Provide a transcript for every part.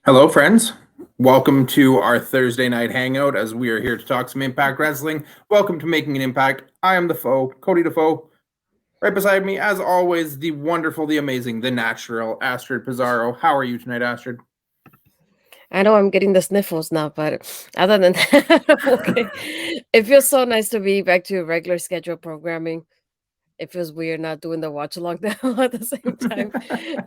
Hello, friends. Welcome to our Thursday night hangout as we are here to talk some Impact Wrestling. Welcome to Making an Impact. I am the foe, Cody the foe. Right beside me, as always, the wonderful, the amazing, the natural Astrid Pizarro. How are you tonight, Astrid? I know I'm getting the sniffles now, but other than that, I'm okay. It feels so nice to be back to regular schedule programming. It feels weird not doing the watch along now at the same time.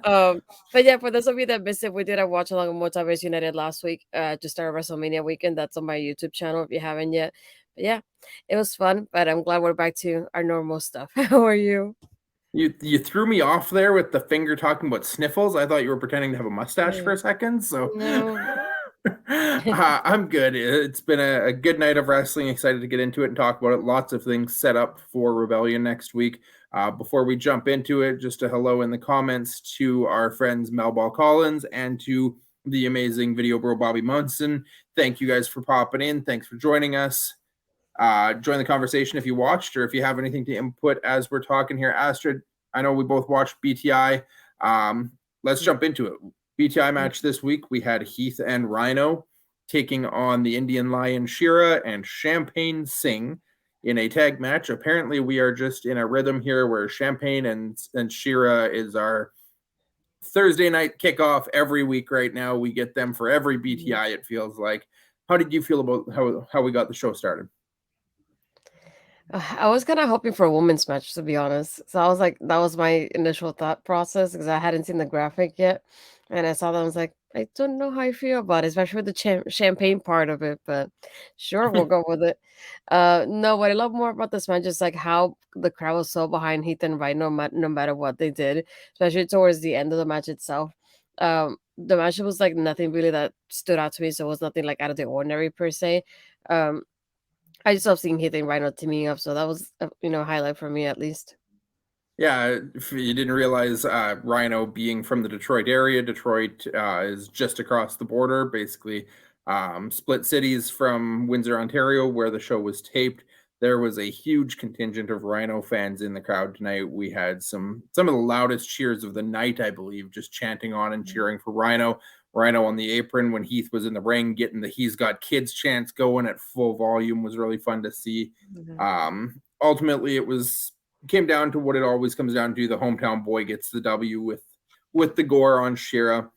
Um, but yeah, for those of you that missed it, we did a watch along with Multiverse United last week, to start WrestleMania weekend. That's on my YouTube channel if you haven't yet. But yeah, it was fun. But I'm glad we're back to our normal stuff. How are you? You threw me off there with the finger talking about sniffles. I thought you were pretending to have a mustache for a second. So No. I'm good. It's been a good night of wrestling. Excited to get into it and talk about it. Lots of things set up for Rebellion next week. Before we jump into it, just a hello in the comments to our friends Mel Ball Collins and to the amazing video bro Bobby Munson. Thank you guys for popping in. Thanks for joining us. Join the conversation if you watched or if you have anything to input as we're talking here. Astrid, I know we both watched BTI. Let's jump into it. BTI match this week, we had Heath and Rhino taking on the Indian Lion Shira and Champagne Singh in a tag match. Apparently, we are just in a rhythm here where Champagne and Shira is our Thursday night kickoff every week right now. We get them for every BTI, it feels like. How did you feel about how we got the show started? I was kind of hoping for a women's match, to be honest. So I was like, that was my initial thought process because I hadn't seen the graphic yet, and I saw that. I was like, I don't know how I feel about it, especially with the champagne part of it. But sure, we'll go with it. No, what I love more about this match is like how the crowd was so behind Heath and Rhino, no matter what they did, especially towards the end of the match itself. The match was like nothing really that stood out to me, so it was nothing like out of the ordinary per se. Um, I just love seeing Heath and Rhino teaming up, so that was a highlight for me at least. Yeah, if you didn't realize, Rhino being from the Detroit area, Detroit is just across the border, basically split cities from Windsor, Ontario, where the show was taped. There was a huge contingent of Rhino fans in the crowd tonight. We had some of the loudest cheers of the night, I believe, just chanting on and cheering for Rhino. Rhino on the apron when Heath was in the ring, getting the "He's Got Kids" chants going at full volume was really fun to see. Mhm. Ultimately, came down to what it always comes down to: the hometown boy gets the W with the gore on Shira.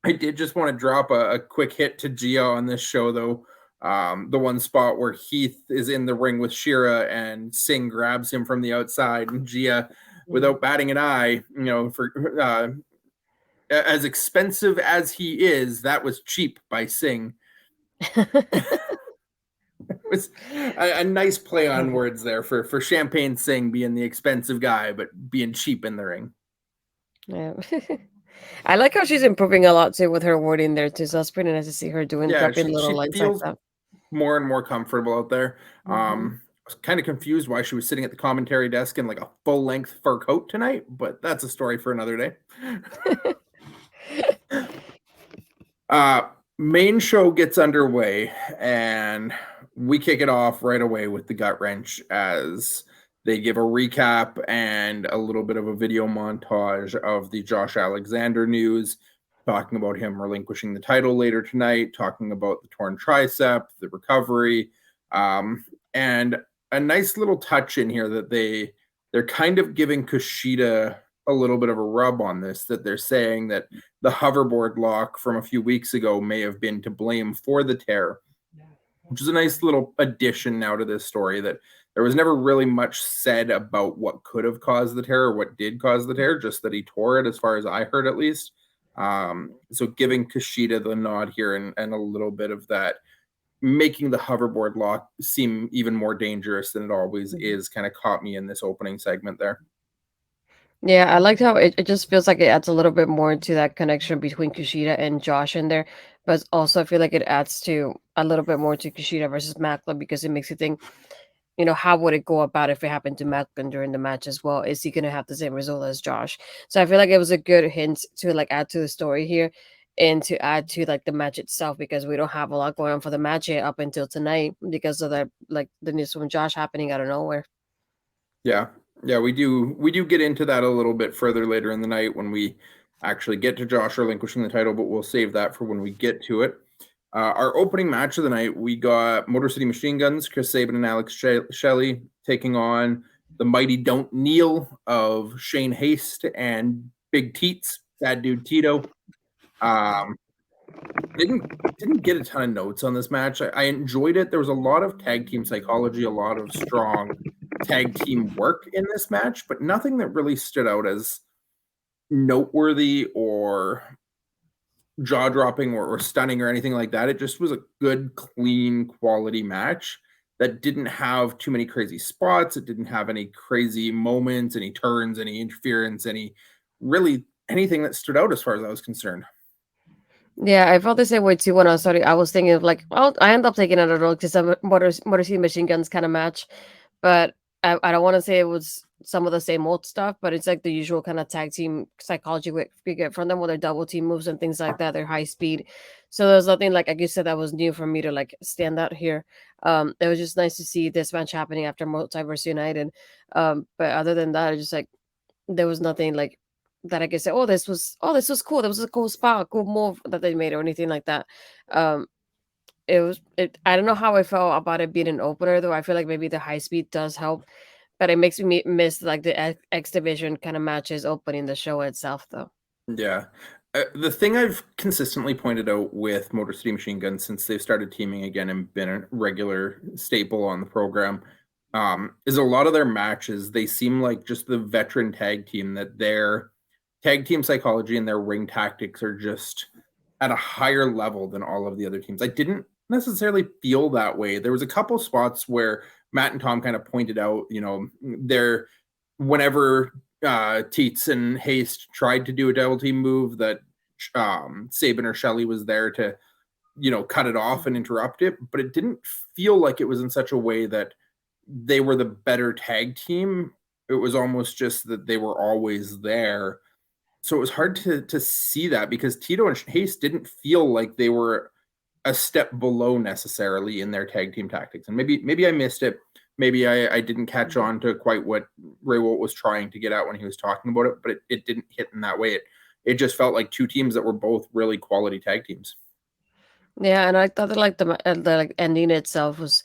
I did just want to drop a quick hit to Gia on this show, though. The one spot where Heath is in the ring with Shira and Singh grabs him from the outside, and Gia, Mhm. without batting an eye, for as expensive as he is, that was cheap by Singh. It was a nice play on words there for Champagne Singh being the expensive guy, but being cheap in the ring. Yeah. I like how she's improving a lot too with her wording there too. So that's pretty nice to see her doing Yeah, dropping she little lines like feels that. more and more comfortable out there. Hmm. I was kind of confused why she was sitting at the commentary desk in like a full length fur coat tonight, but that's a story for another day. Uh, Main show gets underway, and we kick it off right away with the gut wrench as they give a recap and a little bit of a video montage of the Josh Alexander news, talking about him relinquishing the title later tonight, talking about the torn tricep, the recovery, and a nice little touch in here that they're kind of giving Kushida a little bit of a rub on this, that they're saying that the hoverboard lock from a few weeks ago may have been to blame for the tear, which is a nice little addition now to this story, that there was never really much said about what could have caused the tear or what did cause the tear, just that he tore it, as far as I heard at least. So giving Kushida the nod here and a little bit of that, making the hoverboard lock seem even more dangerous than it always Mhm. is, kind of caught me in this opening segment there. Yeah, I liked how it just feels like it adds a little bit more to that connection between Kushida and Josh in there. But also I feel like it adds to a little bit more to Kushida versus Macklin because it makes you think, how would it go about if it happened to Macklin during the match as well? Is he gonna have the same result as Josh? So I feel like it was a good hint to like add to the story here and to add to like the match itself because we don't have a lot going on for the match yet up until tonight because of that like the news from Josh happening out of nowhere. Yeah. Yeah, we do get into that a little bit further later in the night when we actually get to Josh relinquishing the title, but we'll save that for when we get to it. Our opening match of the night, we got Motor City Machine Guns, Chris Sabin and Alex Shelley taking on the mighty Don't Kneel of Shane Haste and Big Teats, Bad Dude Tito. Didn't get a ton of notes on this match. I enjoyed it. There was a lot of tag team psychology, a lot of strong tag team work in this match, but nothing that really stood out as noteworthy or jaw-dropping or stunning or anything like that. It just was a good, clean, quality match that didn't have too many crazy spots. It didn't have any crazy moments, any turns, any interference, really anything that stood out as far as I was concerned. Yeah, I felt the same way too when I started. I was thinking of like, oh, I end up taking it a road because a Motor City Machine Guns kind of match, but I don't want to say it was some of the same old stuff, but it's like the usual kind of tag team psychology we get from them with their double team moves and things like that. Their high speed, so there's nothing like you said that was new for me to like stand out here. It was just nice to see this match happening after Multiverse United. But other than that, it's just like there was nothing like that I could say, this was cool. That was a cool spot, a cool move that they made or anything like that. Um it I don't know how I felt about it being an opener though. I feel like maybe the high speed does help, but it makes me miss like the X Division kind of matches opening the show itself though. Yeah. The thing I've consistently pointed out with Motor City Machine Guns since they've started teaming again and been a regular staple on the program is a lot of their matches, they seem like just the veteran tag team that their tag team psychology and their ring tactics are just at a higher level than all of the other teams. I didn't necessarily feel that way. There was a couple spots where Matt and Tom kind of pointed out, their whenever Teats and Haste tried to do a double team move that Sabin or Shelley was there to, cut it off and interrupt it, but it didn't feel like it was in such a way that they were the better tag team. It was almost just that they were always there. So it was hard to see that because Tito and Haste didn't feel like they were a step below necessarily in their tag team tactics. And maybe I missed it. Maybe I didn't catch on to quite what Ray Wolt was trying to get at when he was talking about it, but it didn't hit in that way. It just felt like two teams that were both really quality tag teams. Yeah, and I thought that like the like ending itself was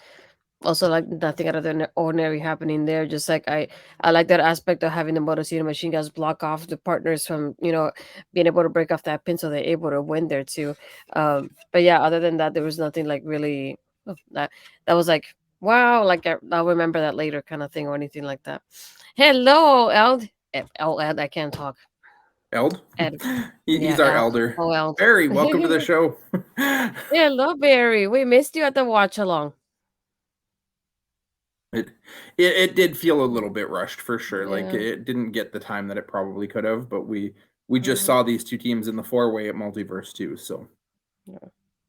also like nothing out of the ordinary happening there. Just like I like that aspect of having the Motor City Machine Guns block off the partners from being able to break off that pin, so they're able to win there too. But yeah, other than that, there was nothing like really that was like wow, like I'll remember that later kind of thing or anything like that. Hello, Eld. Eld, I can't talk. Eld? Ed. He's Yeah, our Eld. elder. Oh, Eld. Barry, welcome to the show. Hello, Barry. We missed you at the watch along. It did feel a little bit rushed for sure. Like Yeah. it didn't get the time that it probably could have, but we just Mhm. saw these two teams in the four-way at Multiverse too. So Yeah.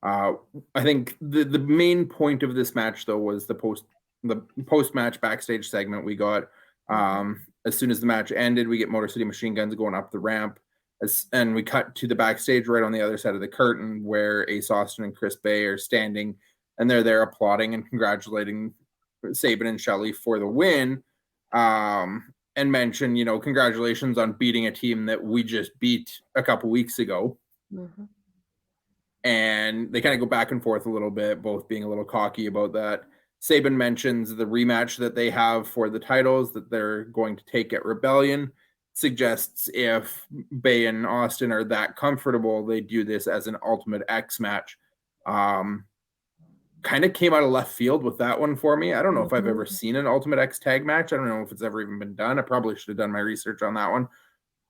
uh I think the main point of this match though was the post match backstage segment we got. Mhm. As soon as the match ended, we get Motor City Machine Guns going up the ramp. And we cut to the backstage right on the other side of the curtain where Ace Austin and Chris Bay are standing and they're there applauding and congratulating Sabin and Shelley for the win. And mention, congratulations on beating a team that we just beat a couple weeks ago. Mhm. And they kind of go back and forth a little bit, both being a little cocky about that. Sabin mentions the rematch that they have for the titles that they're going to take at Rebellion. Suggests if Bay and Austin are that comfortable, they do this as an Ultimate X match. Kind of came out of left field with that one for me. I don't know if I've ever Mhm. seen an Ultimate X tag match. I don't know if it's ever even been done. I probably should have done my research on that one.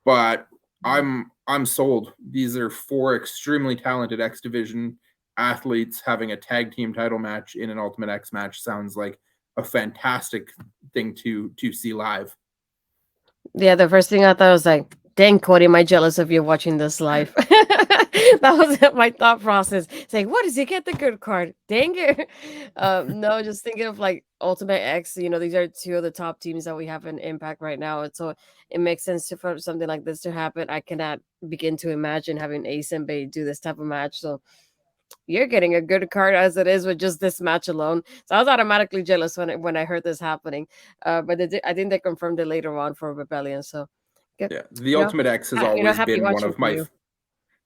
But I'm sold. These are four extremely talented X Division athletes having a tag team title match in an Ultimate X match sounds like a fantastic thing to see live. Yeah, the first thing I thought was like, dang, Cody, am I jealous of you watching this live? That was my thought process. It's like, what does he get the good card? Dang it. No, just thinking of like Ultimate X, these are two of the top teams that we have in Impact right now. And so it makes sense for something like this to happen. I cannot begin to imagine having Ace and Bay do this type of match. So you're getting a good card as it is with just this match alone. So I was automatically jealous when I heard this happening. But I think they confirmed it later on for Rebellion. So Good. Yeah, the Ultimate X has always Happy been one watching of for my you.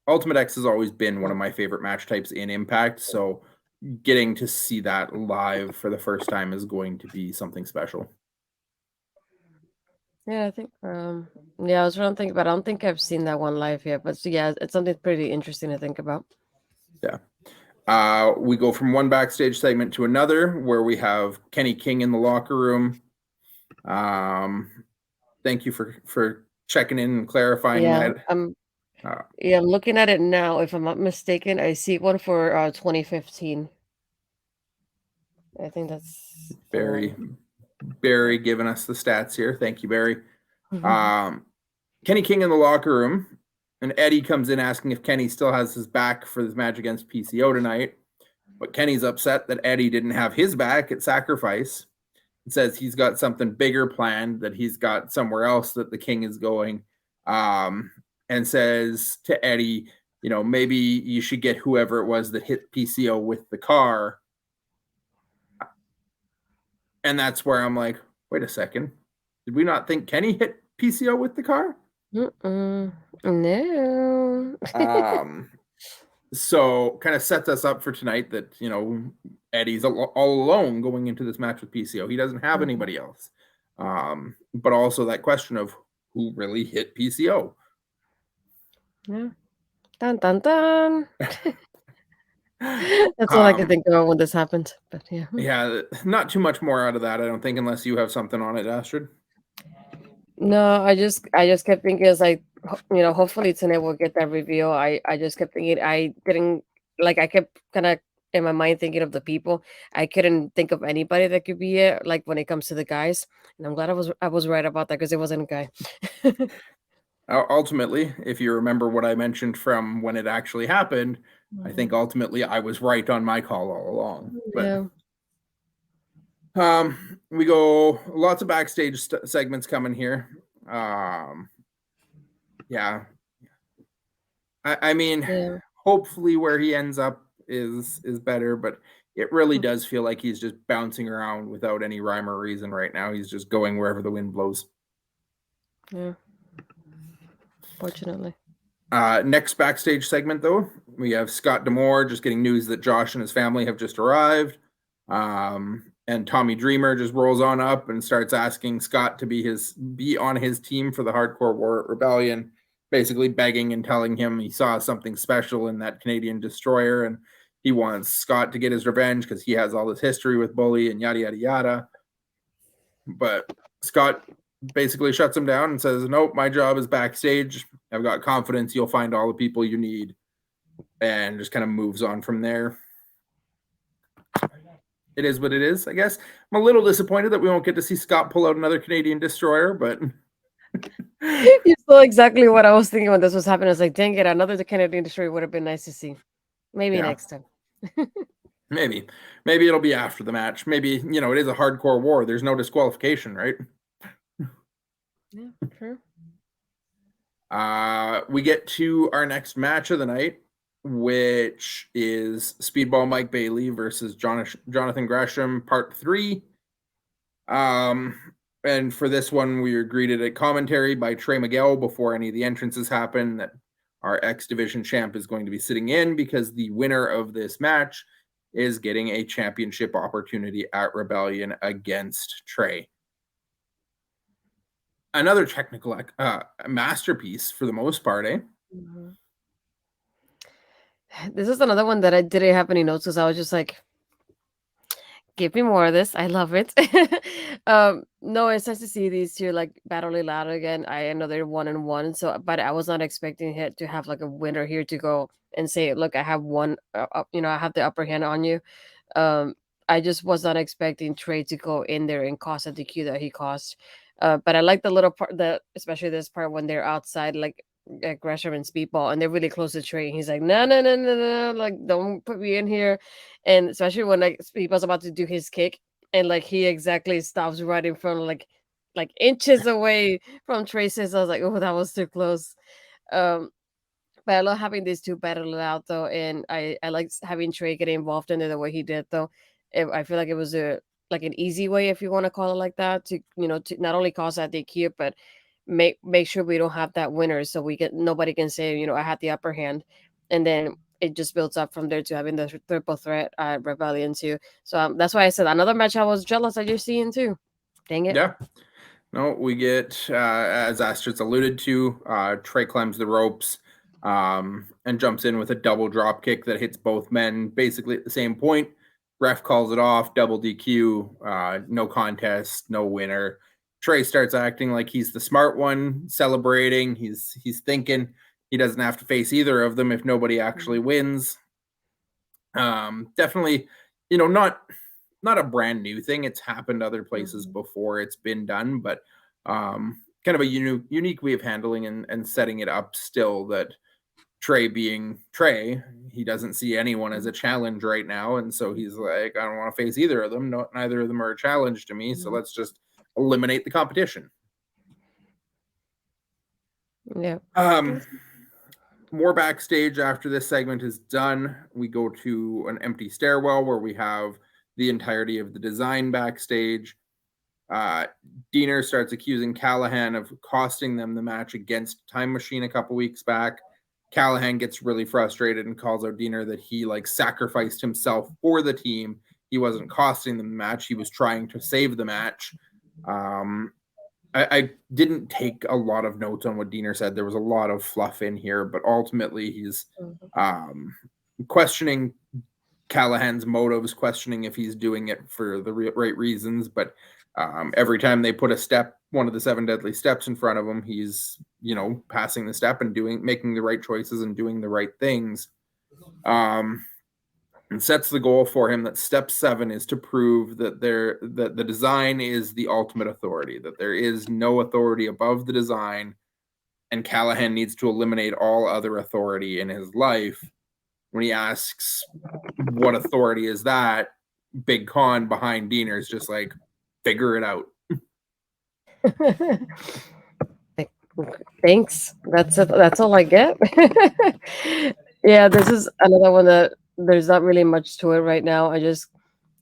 Ultimate X has always been one Yeah. of my favorite match types in Impact. So getting to see that live for the first time is going to be something special. Yeah, I think yeah, I was trying to think about I don't think I've seen that one live yet, but yeah, it's something pretty interesting to think about. Yeah. We go from one backstage segment to another where we have Kenny King in the locker room. Thank you for checking in and clarifying Yeah, that. I'm looking at it now. If I'm not mistaken, I see one for 2015. I think that's the Barry one. Barry giving us the stats here. Thank you, Barry. Yeah. Kenny King in the locker room, and Eddie comes in asking if Kenny still has his back for this match against PCO tonight. But Kenny's upset that Eddie didn't have his back at Sacrifice. It says he's got something bigger planned, that he's got somewhere else that the King is going, and says to Eddie, maybe you should get whoever it was that hit PCO with the car. And that's where I'm like, wait a second. Did we not think Kenny hit PCO with the car? No. So kind of sets us up for tonight that, Eddie's all alone going into this match with PCO. He doesn't have anybody else. But also that question of who really hit PCO. Yeah. Dun dun dun. That's all I could think about when this happened. But yeah. Yeah, not too much more out of that, I don't think, unless you have something on it, Astrid. No, I just kept thinking it's like hopefully tonight we'll get that reveal. I just kept thinking I didn't like I kept kind of in my mind thinking of the people. I couldn't think of anybody that could be it. Like when it comes to the guys, and I'm glad I was right about that because it wasn't a guy. Ultimately, if you remember what I mentioned from when it actually happened, I think Mhm. ultimately I was right on my call all along. But Yeah, we go lots of backstage segments coming here. Yeah, I mean, yeah. hopefully where he ends up is better, but it really does feel like he's just bouncing around without any rhyme or reason right now. He's just going wherever the wind blows. Yeah. Fortunately. Next backstage segment, though, we have Scott D'Amore just getting news that Josh and his family have just arrived. And Tommy Dreamer just rolls on up and starts asking Scott to be on his team for the Hardcore War Rebellion, basically begging and telling him he saw something special in that Canadian destroyer and he wants Scott to get his revenge because he has all this history with Bully and yada yada yada. But Scott basically shuts him down and says, "Nope, my job is backstage. I've got confidence you'll find all the people you need," and just kind of moves on from there. It is what it is, I guess. I'm a little disappointed that we won't get to see Scott pull out another Canadian destroyer, but You saw exactly what I was thinking when this was happening. I was like, dang it, another Kennedy industry would have been nice to see. Maybe yeah, next time. maybe it'll be after the match. Maybe it is a hardcore war. There's no disqualification, right? Yeah, true. We get to our next match of the night, which is Speedball Mike Bailey versus Jonathan Gresham, Part 3. And for this one, we were greeted at commentary by Trey Miguel before any of the entrances happen that our X Division champ is going to be sitting in because the winner of this match is getting a championship opportunity at Rebellion against Trey. Another technical masterpiece for the most part, eh? Mhm. This is another one that I didn't have any notes because I was just like, give me more of this. I love it. No, it's nice to see these two like battle it out again. I know they're 1-1, so but I was not expecting it to have like a winner here to go and say, look, I have one, I have the upper hand on you. Um, I just was not expecting Trey to go in there and cause a DQ that he caused. But I like the little part that, especially this part when they're outside, like Gresham and Speedball, and they're really close to Trey. And he's like, no, no, no, no, no, like don't put me in here. And especially when like Speedball's about to do his kick, and like he exactly stops right in front, of, like inches away from Trey's. I was like, oh, that was too close. Um, but I love having these two battle it out though, and I like having Trey get involved in it the way he did though. I feel like it was a like an easy way, if you want to call it like that, to to not only cause that DQ, but make sure we don't have that winner, so nobody can say, I had the upper hand, and then it just builds up from there to having the triple threat at Rebellion too. So that's why I said another match I was jealous that you're seeing too. Dang it. Yeah. No, we get, as Astrid's alluded to, Trey climbs the ropes and jumps in with a double drop kick that hits both men basically at the same point. Ref calls it off, double DQ, no contest, no winner. Trey starts acting like he's the smart one, celebrating. He's thinking he doesn't have to face either of them if nobody actually wins. Definitely, not a brand new thing. It's happened other places before. It's been done, but kind of a unique way of handling and setting it up still, that Trey being Trey, he doesn't see anyone as a challenge right now. And so he's like, I don't want to face either of them. No, neither of them are a challenge to me. So let's just eliminate the competition. Yeah. More backstage after this segment is done. We go to an empty stairwell where we have the entirety of the design backstage. Diener starts accusing Callahan of costing them the match against Time Machine a couple weeks back. Callahan gets really frustrated and calls out Diener that he sacrificed himself for the team. He wasn't costing them the match. He was trying to save the match. I didn't take a lot of notes on what Diener said. There was a lot of fluff in here, but ultimately he's questioning Callahan's motives, questioning if he's doing it for the right reasons. But every time they put one of the 7 deadly steps in front of him, he's, passing the step and making the right choices and doing the right things. And sets the goal for him that step 7 is to prove that the design is the ultimate authority, that there is no authority above the design, and Callahan needs to eliminate all other authority in his life. When he asks what authority is that, Big Con behind Diener is just like, figure it out. Thanks. That's all I get. Yeah, this is another one that there's not really much to it right now. I just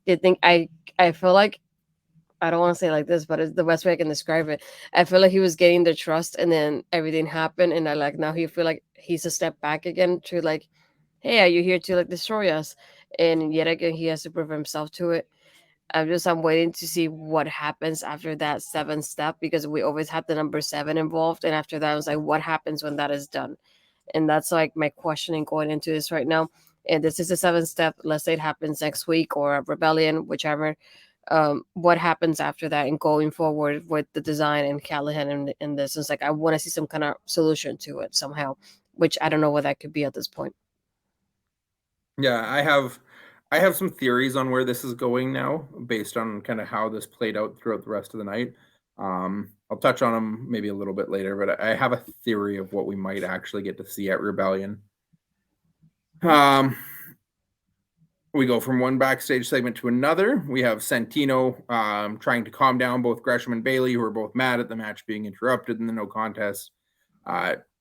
did think I feel like, I don't want to say it like this, but it's the best way I can describe it. I feel like he was getting the trust, and then everything happened, and now he feel like he's a step back again to hey, are you here to destroy us? And yet again, he has to prove himself to it. I'm waiting to see what happens after that 7th step, because we always had the number 7 involved, and after that, I was like, what happens when that is done? And that's my questioning going into this right now. And this is the 7th step. Let's say it happens next week or a rebellion, whichever. What happens after that and going forward with the design and Callahan in this? It's I want to see some kind of solution to it somehow, which I don't know what that could be at this point. Yeah, I have some theories on where this is going now, based on kind of how this played out throughout the rest of the night. I'll touch on them maybe a little bit later, but I have a theory of what we might actually get to see at Rebellion. We go from one backstage segment to another. We have Santino trying to calm down both Gresham and Bailey, who are both mad at the match being interrupted in the no contest.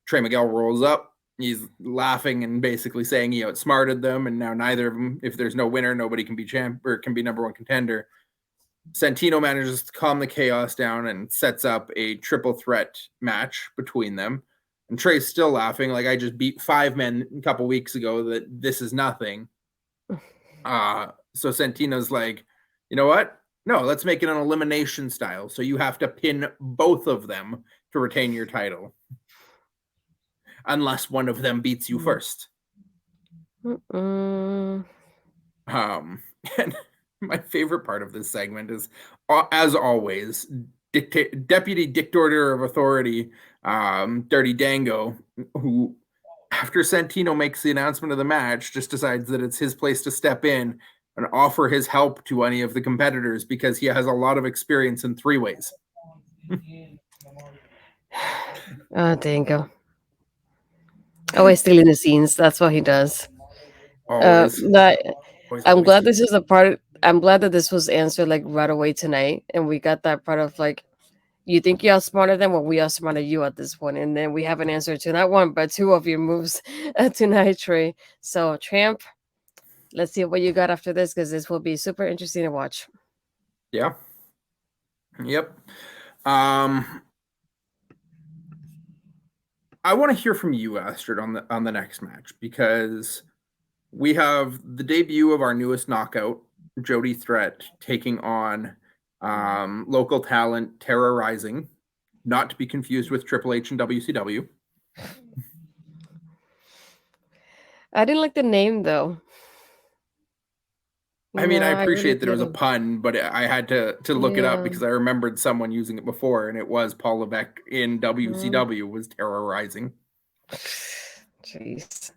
Trey Miguel rolls up. He's laughing and basically saying he outsmarted them, and now neither of them, if there's no winner, nobody can be champ or can be number 1 contender. Santino manages to calm the chaos down and sets up a triple threat match between them. And Trey's still laughing, like, I just beat 5 men a couple weeks ago, that this is nothing. So Santino's like, you know what? No, let's make it an elimination style. So you have to pin both of them to retain your title, unless one of them beats you first. And my favorite part of this segment is, as always, Deputy Dictator of Authority, Dirty Dango, who, after Santino makes the announcement of the match, just decides that it's his place to step in and offer his help to any of the competitors, because he has a lot of experience in 3-ways. Dango. Always stealing the scenes. That's what he does. Always. I'm glad this is a part. I'm glad that this was answered right away tonight, and we got that part of you think you're smarter than what we are smarter you at this point, and then we have an answer to not 1 but 2 of your moves tonight, Trey. So Tramp, let's see what you got after this, because this will be super interesting to watch. Yeah. Yep. I want to hear from you, Astrid, on the next match, because we have the debut of our newest knockout, Jody Threat, taking on local talent Terra Rising, not to be confused with Triple H and WCW. I didn't like the name though. I mean, I No, I really appreciate that it was a didn't. pun, but I had to look it up Yeah. because I remembered someone using it before, and it was Paul Levesque in WCW was Terra Rising. Jeez.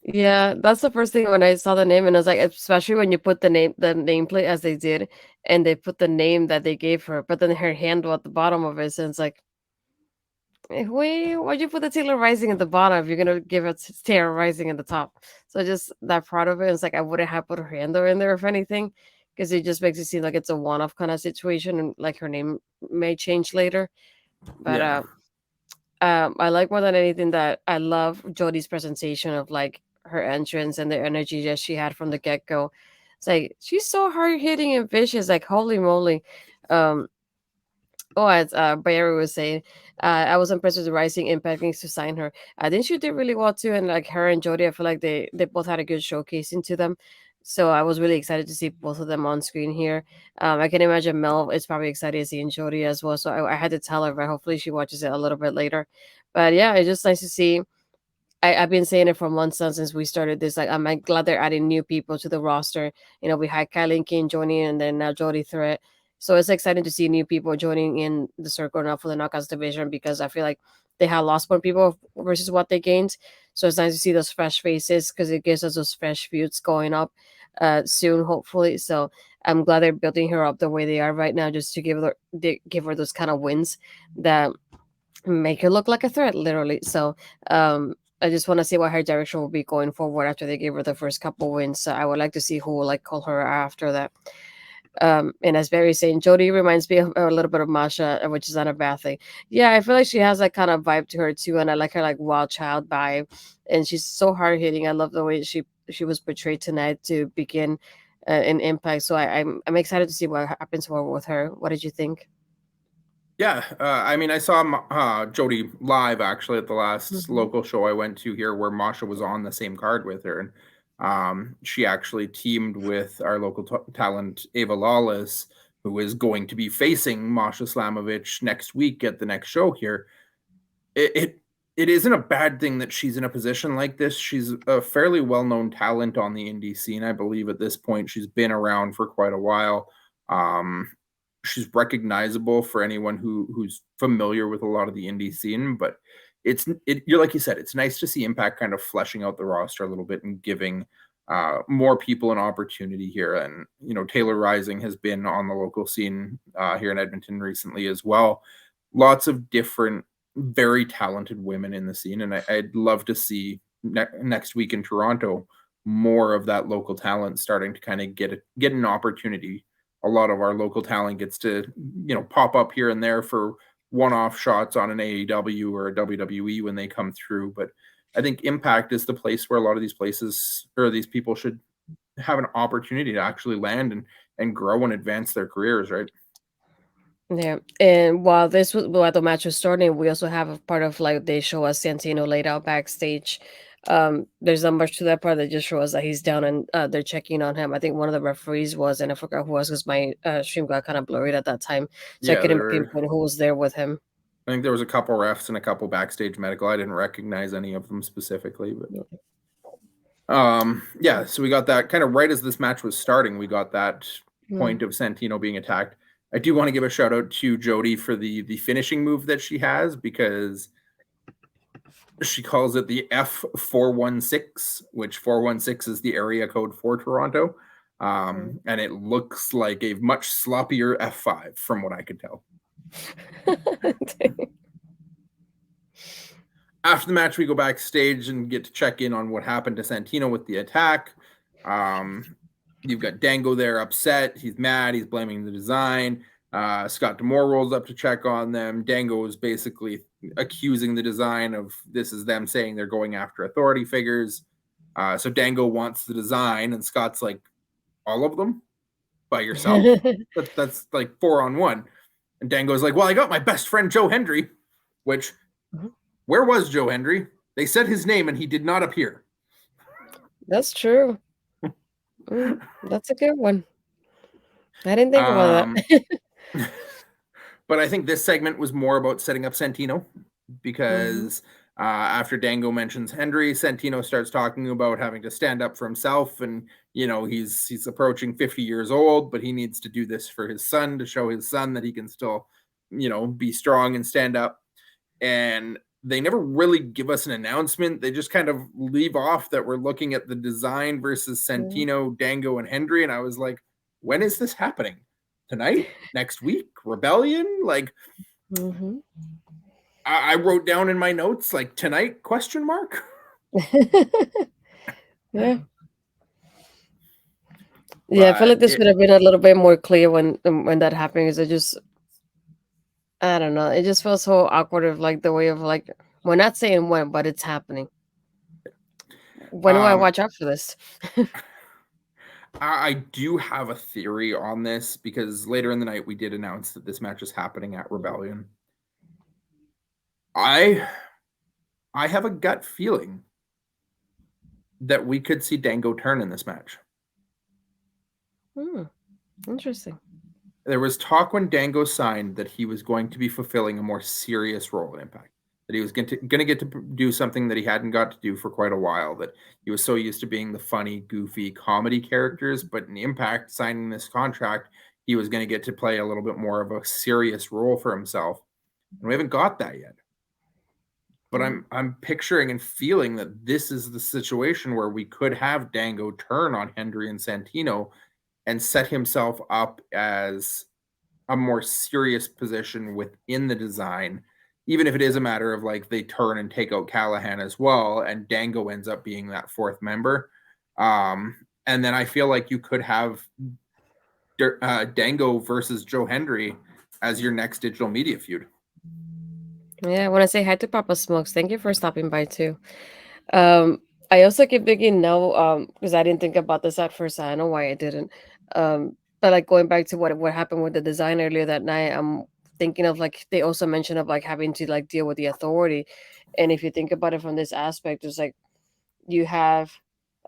Yeah, that's the first thing when I saw the name, and I was like, especially when you put the nameplate as they did, and they put the name that they gave her, but then her handle at the bottom of it, so it's like, wait, why'd you put the Taylor Rising at the bottom if you're gonna give it Taylor Rising at the top? So just that part of it, it's like I wouldn't have put her handle in there if anything, because it just makes it seem like it's a one-off kind of situation, and like her name may change later. But Yeah. I like more than anything that I love Jodie's presentation of like her entrance and the energy that she had from the get go. It's like she's so hard hitting and vicious, like holy moly. Um, oh, as Barry was saying, I was impressed with the Rising Impact needs to sign her. I think she did really well too, and like her and Jodie, I feel like they both had a good showcasing to them. So I was really excited to see both of them on screen here. I can imagine Mel is probably excited to see Jodie as well. So I had to tell her, but hopefully she watches it a little bit later. But yeah, it's just nice to see. I've been saying it for months now since we started this. Like, I'm glad they're adding new people to the roster. You know, we had Kylie and Kane joining, and then now Jody Threat. So it's exciting to see new people joining in the circle now for the Knockouts division because I feel like they had lost more people versus what they gained. So it's nice to see those fresh faces because it gives us those fresh feuds going up soon, hopefully. So I'm glad they're building her up the way they are right now, just to give her those kind of wins that make her look like a threat, literally. So I just want to see what her direction will be going forward after they give her the first couple wins. So I would like to see who will like call her after that. And as Barry's saying, Jody reminds me of a little bit of Masha, which is not a bad thing. Yeah, I feel like she has that kind of vibe to her too, and I like her like wild child vibe. And she's so hard hitting. I love the way she was portrayed tonight to begin in Impact. So I'm excited to see what happens forward with her. What did you think? Yeah, I mean, I saw Jody live actually at the last Mhm. local show I went to here, where Masha was on the same card with her, and she actually teamed with our local talent Ava Lawless, who is going to be facing Masha Slamovich next week at the next show here. It it isn't a bad thing that she's in a position like this. She's a fairly well-known talent on the indie scene. I believe at this point she's been around for quite a while. Um, she's recognizable for anyone who's familiar with a lot of the indie scene, but you're like you said, it's nice to see Impact kind of fleshing out the roster a little bit and giving more people an opportunity here. And Taylor Rising has been on the local scene here in Edmonton recently as well. Lots of different very talented women in the scene, and I'd love to see next week in Toronto more of that local talent starting to kind of get an opportunity. A lot of our local talent gets to pop up here and there for one-off shots on an AEW or a WWE when they come through, but I think Impact is the place where a lot of these places or these people should have an opportunity to actually land and grow and advance their careers, right? Yeah, and while the match was starting, we also have a part of like they show us Santino laid out backstage. There's not much to that part. They just show us that he's down and they're checking on him. I think one of the referees was, and I forgot who was because my stream got kind of blurry at that time, so I Yeah, couldn't pinpoint who was there with him. I think there was a couple refs and a couple backstage medical. I didn't recognize any of them specifically, but yeah, so we got that kind of right as this match was starting. We got that Mm. point of Santino being attacked. I do want to give a shout out to Jody for the finishing move that she has, because she calls it the F416, which 416 is the area code for Toronto. Mm. And it looks like a much sloppier F5 from what I could tell. After the match, we go backstage and get to check in on what happened to Santino with the attack. You've got Dango there upset. He's mad. He's blaming the design. Scott D'Amore rolls up to check on them. Dango is basically accusing the design of this is them saying they're going after authority figures. So Dango wants the design, and Scott's like, all of them by yourself? That's like 4-on-1. And Dango's like, well, I got my best friend Joe Hendry, which Where was Joe Hendry? They said his name and he did not appear. That's true. That's a good one. I didn't think about that. But I think this segment was more about setting up Santino Hmm. because after Dango mentions Hendry, Santino starts talking about having to stand up for himself, and he's approaching 50 years old, but he needs to do this for his son to show his son that he can still be strong and stand up. And they never really give us an announcement. They just kind of leave off that we're looking at the design versus Santino, Dango, and Hendry. And I was like, when is this happening? Tonight? Next week? Rebellion? Like, Hmm. I wrote down in my notes, like, tonight, question mark? Yeah. Yeah, I feel But like this would have been a little bit more clear when that happened. Because I don't know. It just feels so awkward of like the way of like we're not saying when, but it's happening. When do I um, watch out for this? I do have a theory on this because later in the night we did announce that this match is happening at Rebellion. I I have a gut feeling that we could see Dango turn in this match. Hmm, interesting. There was talk when Dango signed that he was going to be fulfilling a more serious role in Impact. That he was going to get to do something that he hadn't got to do for quite a while. That he was so used to being the funny, goofy comedy characters, but in Impact, signing this contract, he was going to get to play a little bit more of a serious role for himself. And we haven't got that yet. But Yeah. I'm picturing and feeling that this is the situation where we could have Dango turn on Hendry and Santino and set himself up as a more serious position within the design, even if it is a matter of like they turn and take out Callahan as well, and Dango ends up being that fourth member. And then I feel like you could have Dango versus Joe Hendry as your next digital media feud. Yeah, I want to say hi to Papa Smokes. Thank you for stopping by too. Um, I also keep thinking no, because I didn't think about this at first. I don't know why I didn't. But like going back to what happened with the design earlier that night, I'm thinking of like they also mentioned of like having to like deal with the authority, and if you think about it from this aspect, it's like you have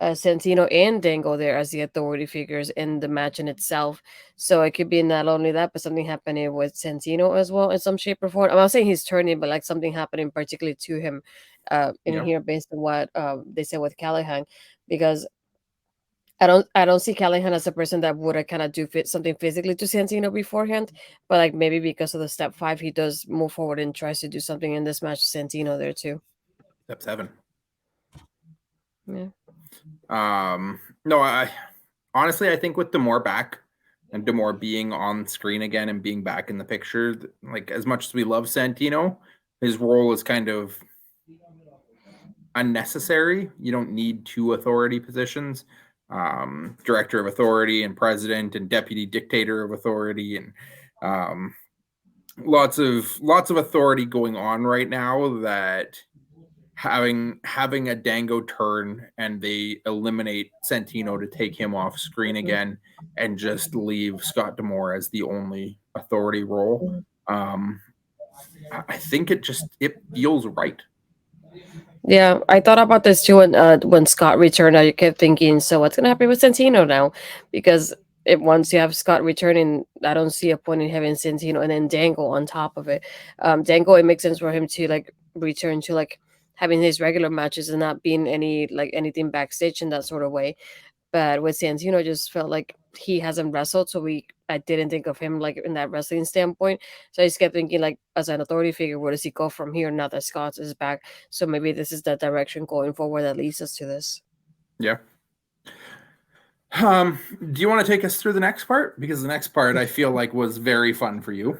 Santino and Dango there as the authority figures in the match in itself. So it could be not only that, but something happening with Santino as well in some shape or form. I'm not saying he's turning, but like something happening particularly to him in Yeah. here based on what they said with Callahan, because I don't see Callahan as a person that would kind of do something physically to Santino beforehand, but like maybe because of the step 5, he does move forward and tries to do something in this match to Santino there too. Step 7. Yeah. No, I honestly I think with Demore back and Demore being on screen again and being back in the picture, like as much as we love Santino, his role is kind of unnecessary. You don't need 2 authority positions, director of authority and president and deputy dictator of authority, and lots of authority going on right now. That having a Dango turn and they eliminate Santino to take him off screen again and just leave Scott Demore as the only authority role. Mhm. Um, I think it feels right. Yeah, I thought about this too when Scott returned. I kept thinking, so what's gonna happen with Santino now? Because once you have Scott returning, I don't see a point in having Santino and then Dangle on top of it. Dangle, it makes sense for him to like return to like having his regular matches and not being anything backstage in that sort of way. But with Santino, I just felt like he hasn't wrestled, so I didn't think of him like in that wrestling standpoint. So I just kept thinking like as an authority figure, where does he go from here now that Scott is back? So maybe this is the direction going forward that leads us to this. Yeah. Do you want to take us through the next part? Because the next part I feel like was very fun for you.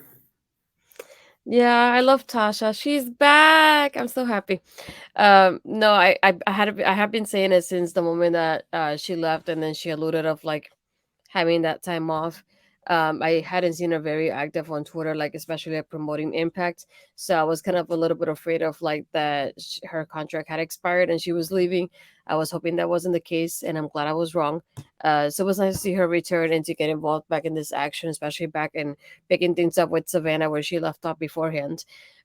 Yeah, I love Tasha. She's back. I'm so happy. No, I have been saying it since the moment that she left, and then she alluded of like having that time off. I hadn't seen her very active on Twitter, like especially like, promoting Impact. So I was kind of a little bit afraid of like that her contract had expired and she was leaving. I was hoping that wasn't the case, and I'm glad I was wrong. So it was nice to see her return and to get involved back in this action, especially back in picking things up with Savannah where she left off beforehand.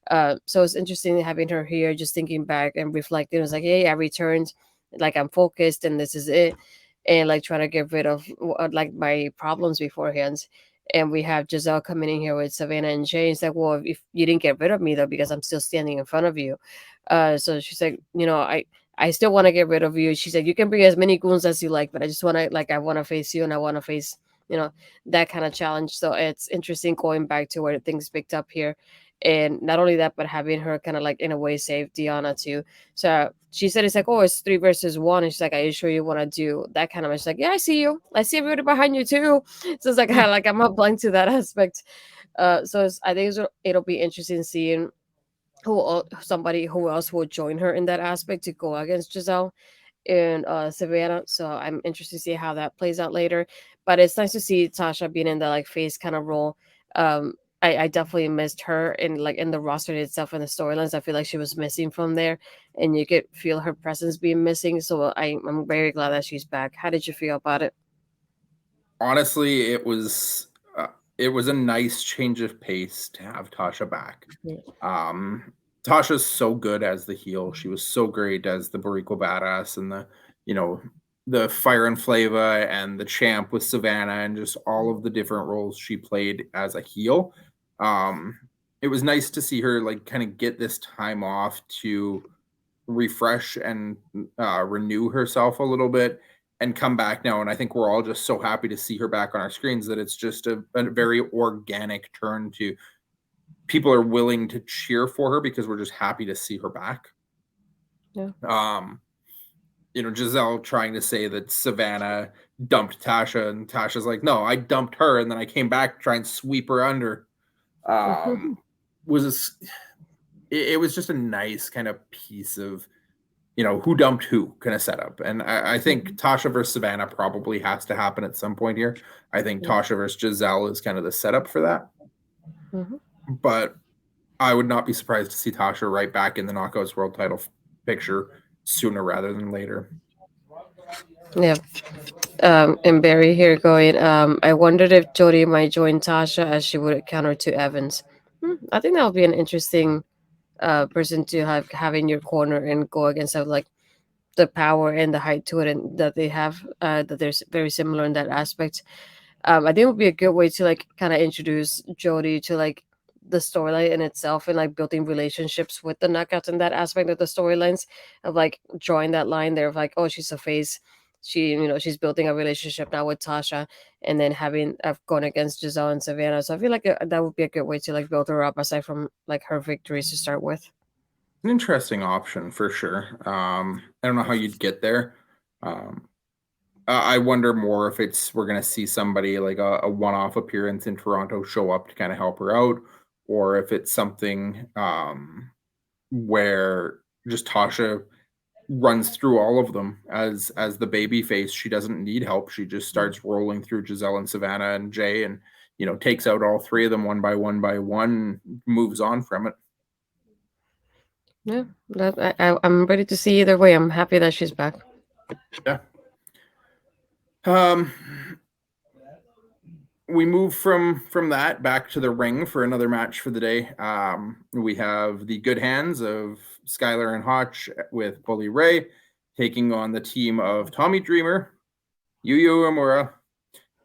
So it's interesting having her here, just thinking back and reflecting. It was like, hey, I returned, like I'm focused, and this is it, and like trying to get rid of like my problems beforehand. And we have Giselle coming in here with Savannah and Jay. It's like, well, if you didn't get rid of me though, because I'm still standing in front of you. So she's like, I still want to get rid of you. She said, you can bring as many goons as you like, but I just want to, like, I want to face you, and I want to face, you know, that kind of challenge. So it's interesting going back to where things picked up here. And not only that, but having her kind of like in a way save Diana too. So she said, it's like, oh, it's 3 versus 1. And she's like, are you sure you want to do that kind of? She's like, yeah, I see you. I see everybody behind you too. So it's like, Hmm. like I'm not blind to that aspect. So I think it'll be interesting seeing somebody who else will join her in that aspect to go against Giselle and Savannah. So I'm interested to see how that plays out later. But it's nice to see Tasha being in the like face kind of role. I definitely missed her in like in the roster itself and the storylines. I feel like she was missing from there, and you could feel her presence being missing. So I'm very glad that she's back. How did you feel about it? Honestly, uh, it was a nice change of pace to have Tasha back. Yeah. Um, Tasha's so good as the heel. She was so great as the Barrico Badass and you know, the Fire and Flava and the Champ with Savannah and just all of the different roles she played as a heel. Um, it was nice to see her like kind of get this time off to refresh and renew herself a little bit and come back now. And I think we're all just so happy to see her back on our screens that it's just a very organic turn to people are willing to cheer for her because we're just happy to see her back. Yeah. Giselle trying to say that Savannah dumped Tasha, and Tasha's like, no, I dumped her, and then I came back to try and sweep her under. Was it was just a nice kind of piece of who dumped who kind of setup, and I think Tasha versus Savannah probably has to happen at some point here. I think Yeah. Tasha versus Giselle is kind of the setup for that, Mhm. but I would not be surprised to see Tasha right back in the Knockouts World Title picture sooner rather than later. Yeah. And Barry here going, I wondered if Jody might join Tasha as she would counter to Evans. I think that would be an interesting person to have in your corner and go against, have like the power and the height to it, and that they have that they're very similar in that aspect. I think it would be a good way to like kind of introduce Jody to like the storyline in itself, and like building relationships with the knockouts in that aspect of the storylines, of like drawing that line there of like, oh, she's a face. She's building a relationship now with Tasha, and then having gone against Giselle and Savannah. So I feel like that would be a good way to like build her up aside from like her victories to start with. An interesting option for sure. I don't know how you'd get there. Um, I wonder more if we're going to see somebody like a one-off appearance in Toronto show up to kind of help her out, or if it's something where just Tasha runs through all of them as the baby face. She doesn't need help. She just starts rolling through Giselle and Savannah and Jay, and takes out all three of them one by one, moves on from it. Yeah, I'm ready to see either way. I'm happy that she's back. Yeah. Um, we move from that back to the ring for another match for the day. We have the good hands of Skylar and Hotch with Bully Ray taking on the team of Tommy Dreamer, Yuya Uemura,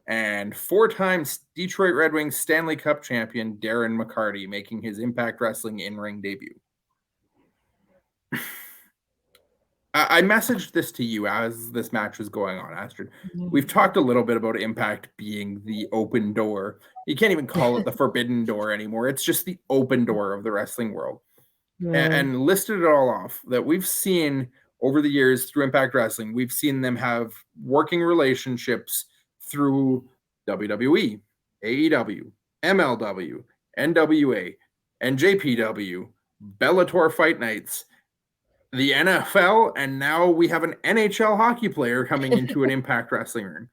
and four-time Detroit Red Wings Stanley Cup champion Darren McCarty making his Impact Wrestling in-ring debut. I messaged this to you as this match was going on, Astrid. We've talked a little bit about Impact being the open door. You can't even call it the forbidden door anymore. It's just the open door of the wrestling world. And listed it all off that we've seen over the years through Impact Wrestling. We've seen them have working relationships through WWE, AEW, MLW, NWA, NJPW, Bellator Fight Nights, the NFL, and now we have an NHL hockey player coming into an Impact Wrestling ring.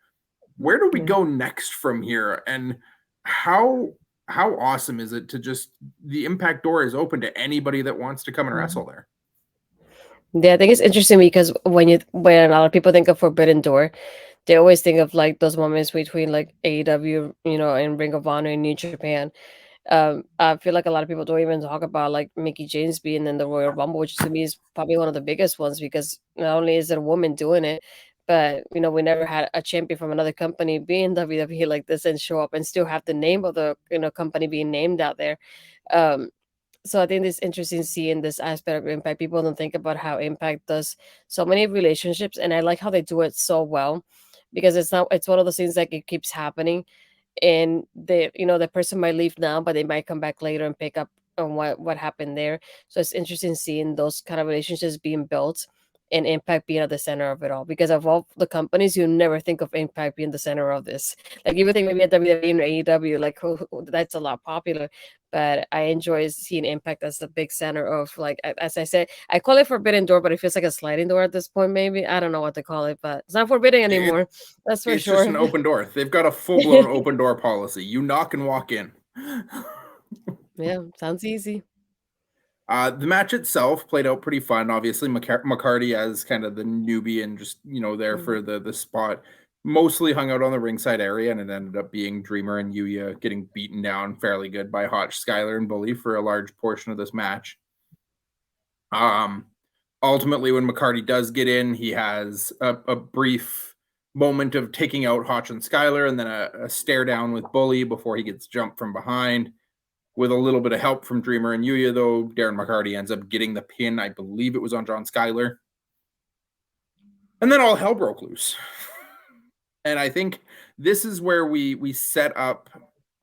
Where do we go next from here? And how awesome is it to just the Impact door is open to anybody that wants to come and wrestle there? Yeah, I think it's interesting because when a lot of people think of Forbidden Door, they always think of like those moments between like AEW, and Ring of Honor in New Japan. I feel like a lot of people don't even talk about like Mickey James being in the Royal Rumble, which to me is probably one of the biggest ones because not only is it a woman doing it, but we never had a champion from another company be in WWE like this and show up and still have the name of the company being named out there. Um, so I think it's interesting seeing this aspect of Impact. People don't think about how Impact does so many relationships, and I like how they do it so well because it's one of those things like it keeps happening, and the person might leave now, but they might come back later and pick up on what happened there. So it's interesting seeing those kind of relationships being built and Impact being at the center of it all. Because of all the companies, you never think of Impact being the center of this. Like you would think maybe at WWE and AEW, like that's a lot popular. But I enjoy seeing Impact as the big center of like as I said, I call it Forbidden Door, but it feels like a sliding door at this point. Maybe I don't know what to call it, but it's not forbidden It, anymore. That's for it's just sure. an open door. They've got a full blown open door policy. You knock and walk in. Yeah, sounds easy. The match itself played out pretty fun. Obviously, McCarty as kind of the newbie and just there Mhm. for the spot, mostly hung out on the ringside area, and it ended up being Dreamer and Yuya getting beaten down fairly good by Hotch, Skylar, and Bully for a large portion of this match. Um, Ultimately, when McCarty does get in, he has a brief moment of taking out Hotch and Skylar, and then a stare down with Bully before he gets jumped from behind. With a little bit of help from Dreamer and Yuya, though, Darren McCarty ends up getting the pin. I believe it was on John Skylar. And then all hell broke loose. And I think this is where we set up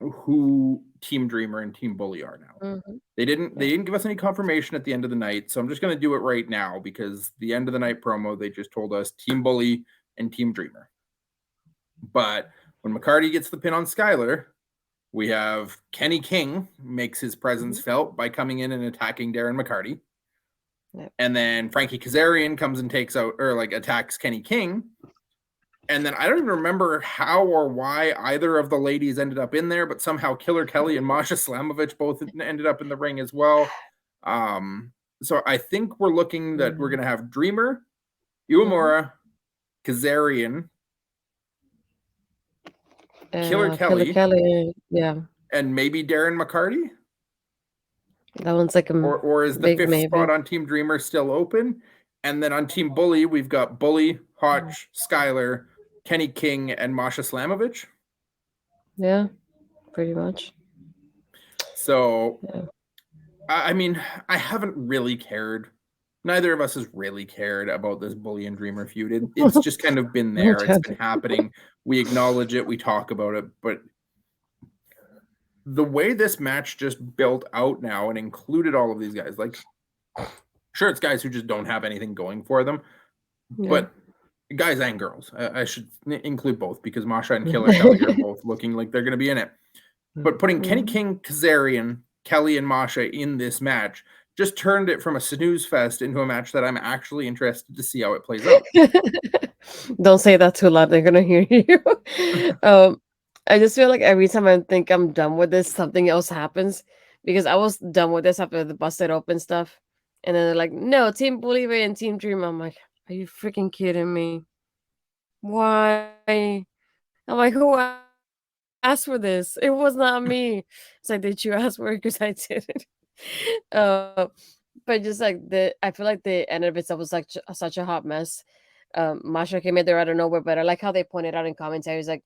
who Team Dreamer and Team Bully are now. Mhm. They didn't give us any confirmation at the end of the night, so I'm just going to do it right now because the end of the night promo they just told us Team Bully and Team Dreamer. But when McCarty gets the pin on Skylar, we have Kenny King makes his presence felt by coming in and attacking Darren McCarty. Yep. And then Frankie Kazarian comes and takes out or like attacks Kenny King. And then I don't even remember how or why either of the ladies ended up in there, but somehow Killer Kelly and Masha Slamovich both ended up in the ring as well. So I think we're looking that we're going to have Dreamer, Uemura, Kazarian, Killer Killer Kelly, Kelly, yeah, and maybe Darren McCarty. that one's like a Or is the big fifth maybe. spot on Team Dreamer still open? And then on Team Bully, we've got Bully, Hotch, Skylar, Kenny King, and Masha Slamovich. Yeah, pretty much. So, Yeah. I mean, I haven't really cared. Neither of us has really cared about this Bully and Dreamer feud. It's just kind of been there. It's been happening. We acknowledge it. We talk about it. But the way this match just built out now and included all of these guys, like, sure, it's guys who just don't have anything going for them. Yeah. But guys and girls, I should include both because Masha and Killer Kelly are both looking like they're going to be in it. But putting Kenny King, Kazarian, Kelly, and Masha in this match just turned it from a snooze fest into a match that I'm actually interested to see how it plays out. Don't say that too loud; they're gonna hear you. I just feel like every time I think I'm done with this, something else happens. Because I was done with this after the busted open stuff, and then they're like, "No, Team Believer and Team Dream." I'm like, "Are you freaking kidding me? Why?" I'm like, "Who asked for this? It was not me." It's like, "Did you ask for it?" Because I didn't. uh, but just like I feel like the end of itself was like such a hot mess. Masha came in there out of nowhere, but I like how they pointed out in commentaries, like,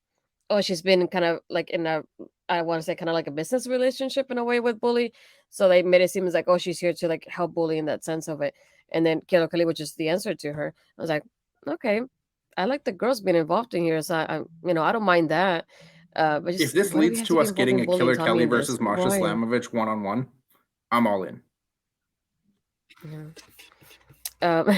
oh, she's been kind of like in a, I want to say kind of like a business relationship in a way with Bully. So they made it seem as like, oh, she's here to like help Bully in that sense of it. And then Kilo Kali, which is the answer to her. I was like, okay, I like the girls being involved in here, so I don't mind that. But If just this why do we leads have to to be us getting involving a Bully and Killer Tommy Kelly in this? versus Masha Why? Slamovich one-on-one, I'm all in. Yeah. Um,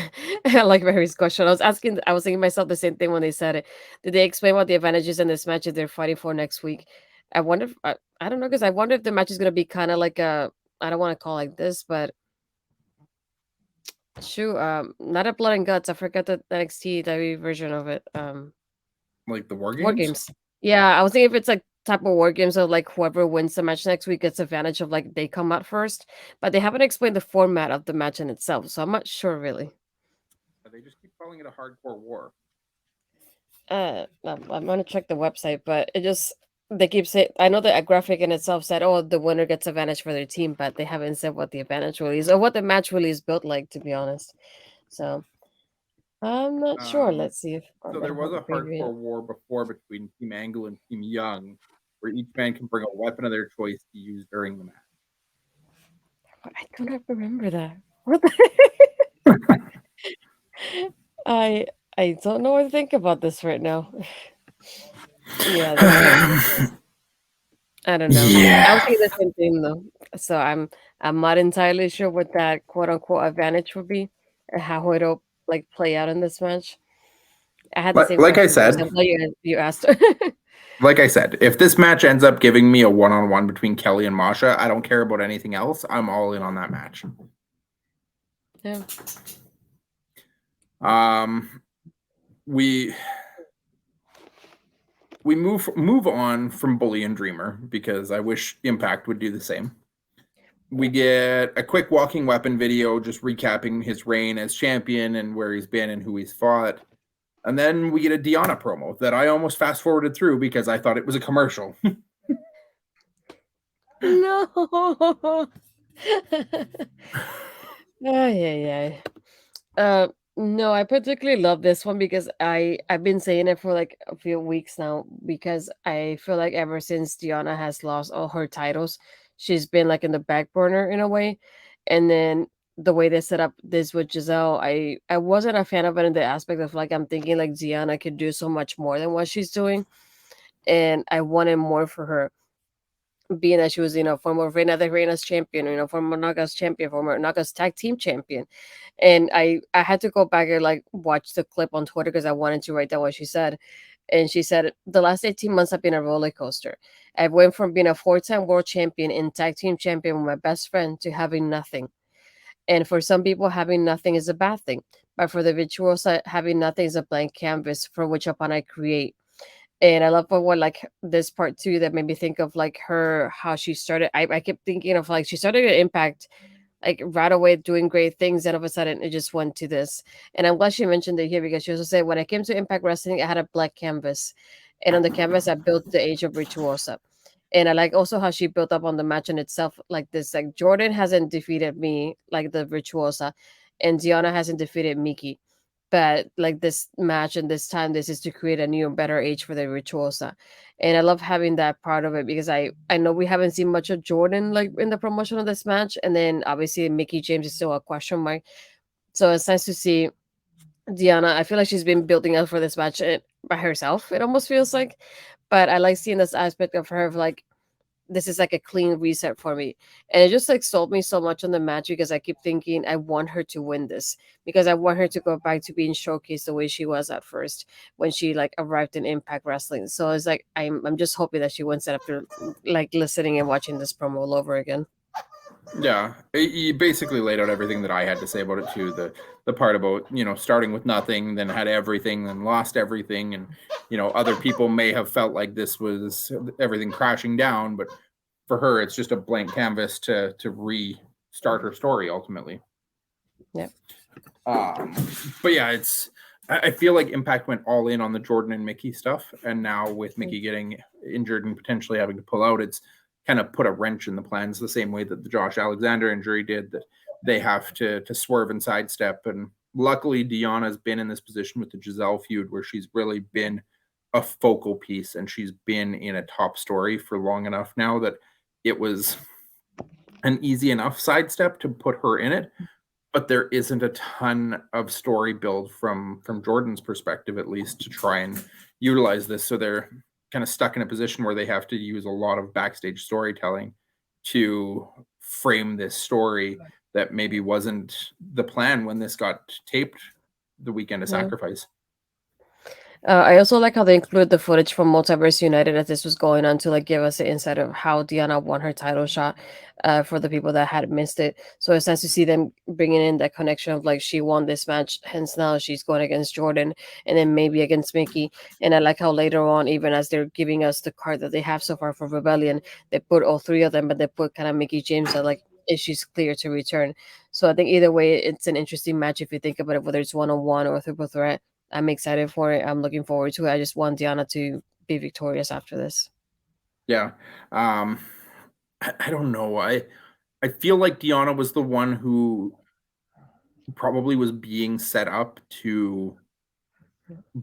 I like Mary's question. I was thinking myself the same thing when they said it. Did they explain what the advantages in this match that they're fighting for next week? I wonder if, I don't know, because I wonder if the match is going to be kind of like a, I don't want to call like this, but shoot, not a blood and guts. I forgot the NXT WWE version of it. Like the War War Games? games. Yeah, I was thinking if it's like type of war games of like whoever wins the match next week gets advantage of like they come out first, but they haven't explained the format of the match in itself, so I'm not sure really. They just keep calling it a hardcore war. I'm gonna check the website, but it just they keep saying, I know the graphic in itself said, "Oh, the winner gets advantage for their team," but they haven't said what the advantage really is or what the match really is built like. To be honest, so I'm not sure. Um, Let's see if I'm so there gonna was hold the a preview. hardcore war before between Team Angle and Team Young, where each man can bring a weapon of their choice to use during the match. I do not remember that. What the I I don't know what to think about this right now. Yeah, this was I don't know. I was Yeah. thinking the same thing though. So I'm not entirely sure what that quote unquote advantage would be or how it'll like play out in this match. I had the same Like I question too, said, so I'm glad you asked. if this match ends up giving me a one-on-one between Kelly and Masha, I don't care about anything else. I'm all in on that match. Yeah. Um, we move on from Bully and Dreamer because I wish Impact would do the same. We get a quick walking weapon video just recapping his reign as champion and where he's been and who he's fought. And then we get a Deanna promo that I almost fast forwarded through because I thought it was a commercial. No. Oh yeah. No, I particularly love this one because I've been saying it for like a few weeks now because I feel like ever since Diana has lost all her titles, she's been like in the back burner in a way. And then the way they set up this with Giselle, I wasn't a fan of it in the aspect of like I'm thinking like Diana could do so much more than what she's doing, and I wanted more for her being that she was, former Reina de Reinas champion, former Nagas champion, former Nagas tag team champion. And I had to go back and like watch the clip on Twitter because I wanted to write down what she said. And she said, the last 18 months have been a roller coaster. I went from being a 4-time world champion and tag team champion with my best friend to having nothing. And for some people, having nothing is a bad thing. But for the virtuosa, having nothing is a blank canvas for which upon I create. And I love what like this part too that made me think of like her how she started. I kept thinking of like she started at Impact like right away doing great things, and all of a sudden it just went to this. And I'm glad she mentioned it here because she also said when I came to Impact Wrestling, I had a blank canvas, and on the canvas I built the Age of Virtuosa. And I like also how she built up on the match in itself like this. Like Jordan hasn't defeated me like the Virtuosa, and Diana hasn't defeated Miki, but like this match and this time this is to create a new and better age for the Virtuosa. And I love having that part of it because I know we haven't seen much of Jordan like in the promotion of this match, and then obviously Mickey James is still a question mark, so it's nice to see Diana. I feel like she's been building up for this match by herself, it almost feels like, but I like seeing this aspect of her of like this is like a clean reset for me. And it just like sold me so much on the match because I keep thinking I want her to win this because I want her to go back to being showcased the way she was at first when she like arrived in Impact Wrestling. So it's like I'm just hoping that she wins it after like listening and watching this promo all over again. Yeah, you basically laid out everything that I had to say about it too. The part about starting with nothing, then had everything, then lost everything, and other people may have felt like this was everything crashing down, but for her, it's just a blank canvas to restart her story ultimately. Yeah. But yeah, I feel like Impact went all in on the Jordan and Mickey stuff, and now with Mickey getting injured and potentially having to pull out, it's kind of put a wrench in the plans the same way that the Josh Alexander injury did, that they have to swerve and sidestep. And luckily Deanna's been in this position with the Giselle feud where she's really been a focal piece and she's been in a top story for long enough now that it was an easy enough sidestep to put her in it. But there isn't a ton of story build from Jordan's perspective, at least, to try and utilize this. So they're kind of stuck in a position where they have to use a lot of backstage storytelling to frame this story that maybe wasn't the plan when this got taped the weekend of Yeah. Sacrifice. I also like how they include the footage from Multiverse United as this was going on to like give us an insight of how Diana won her title shot, for the people that had missed it. So it's nice to see them bringing in that connection of like she won this match, hence now she's going against Jordan and then maybe against Mickey. And I like how later on, even as they're giving us the card that they have so far for Rebellion, they put all three of them, but they put kind of Mickey James that like if she's clear to return. So I think either way, it's an interesting match if you think about it, whether it's 1-on-1 or triple threat. I'm excited for it. I'm looking forward to it. I just want Diana to be victorious after this. Yeah. Um, I don't know. I feel like Deanna was the one who probably was being set up to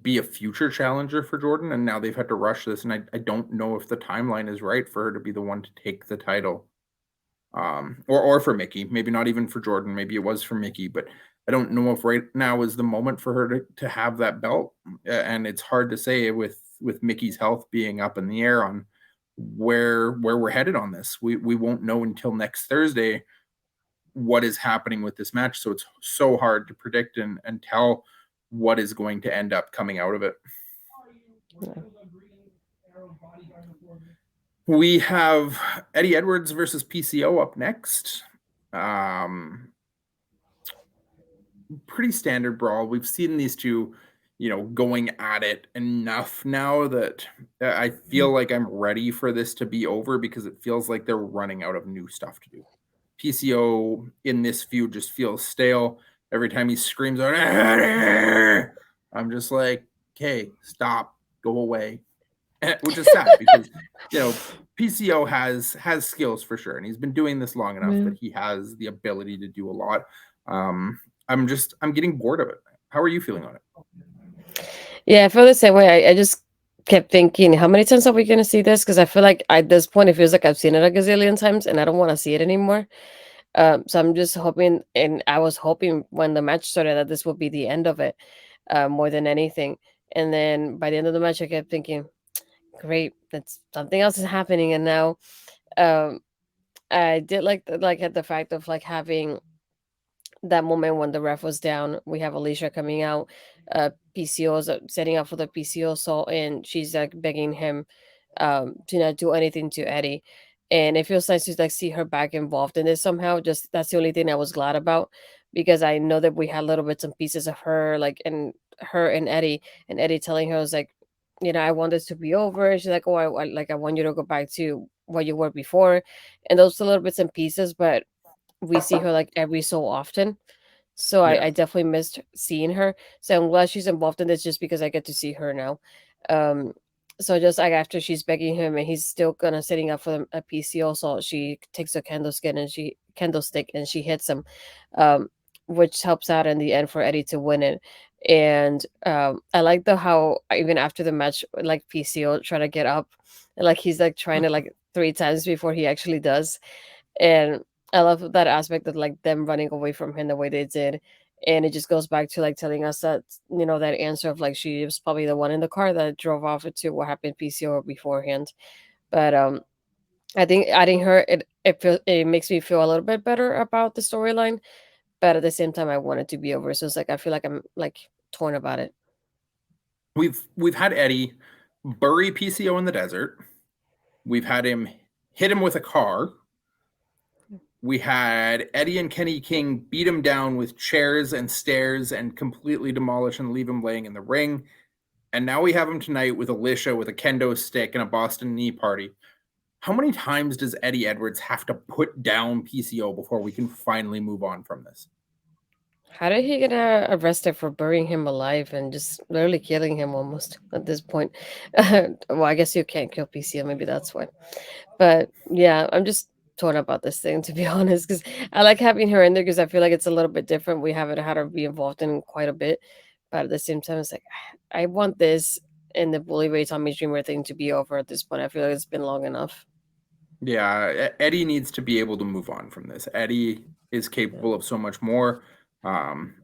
be a future challenger for Jordan, and now they've had to rush this, and I don't know if the timeline is right for her to be the one to take the title. Or for Mickey, maybe not even for Jordan, maybe it was for Mickey, but I don't know if right now is the moment for her to have that belt. And it's hard to say with Mickey's health being up in the air on where we're headed on this. We won't know until next Thursday what is happening with this match. So it's so hard to predict and tell what is going to end up coming out of it. Yeah. We have Eddie Edwards versus PCO up next. Pretty standard brawl. We've seen these two, going at it enough now that I feel like I'm ready for this to be over because it feels like they're running out of new stuff to do. PCO in this feud just feels stale. Every time he screams out, I'm just like, okay, stop, go away. Which is sad because PCO has skills for sure, and he's been doing this long enough Yeah. that he has the ability to do a lot. I'm getting bored of it. How are you feeling on it? Yeah, I feel the same way. I just kept thinking, how many times are we going to see this? Because I feel like at this point, it feels like I've seen it a gazillion times and I don't want to see it anymore. So I'm just hoping, and I was hoping when the match started that this would be the end of it, more than anything. And then by the end of the match, I kept thinking, great, that's something else is happening. And now, um, I did like at the fact of like having that moment when the ref was down. We have Alicia coming out, PCO's setting up for the PCO assault, and she's like begging him to not do anything to Eddie. And it feels nice to like see her back involved in this somehow. Just that's the only thing I was glad about because I know that we had little bits and pieces of her, like and her and Eddie telling her was like, I want this to be over. And she's like, oh, I want you to go back to what you were before, and those little bits and pieces. But we see her like every so often. So Yeah. I definitely missed seeing her. So I'm glad she's involved in this just because I get to see her now. Um, so just like after she's begging him and he's still gonna sitting up for a PCO, so she takes a candlestick and she hits him, um, which helps out in the end for Eddie to win it. And I like the how even after the match, like PCO try to get up, and like he's like trying to like 3 times before he actually does. And I love that aspect of like them running away from him the way they did. And it just goes back to like telling us that, that answer of like she was probably the one in the car that drove off to what happened PCO beforehand. But I think adding her it makes me feel a little bit better about the storyline. But at the same time I want it to be over. So it's like I feel like I'm like torn about it. We've had Eddie bury PCO in the desert. We've had him hit him with a car. We had Eddie and Kenny King beat him down with chairs and stairs and completely demolish and leave him laying in the ring. And now we have him tonight with Alicia with a kendo stick and a Boston knee party. How many times does Eddie Edwards have to put down PCO before we can finally move on from this? How did he get arrested for burying him alive and just literally killing him almost at this point? Well, I guess you can't kill PCO. Maybe that's why. But yeah, I'm just torn about this thing to be honest, because I like having her in there because I feel like it's a little bit different. We haven't had her be involved in quite a bit, but at the same time, it's like I want this and the Bully Ray Tommy Dreamer thing to be over at this point. I feel like it's been long enough. Yeah, Eddie needs to be able to move on from this. Eddie is Yeah. capable of so much more. Um,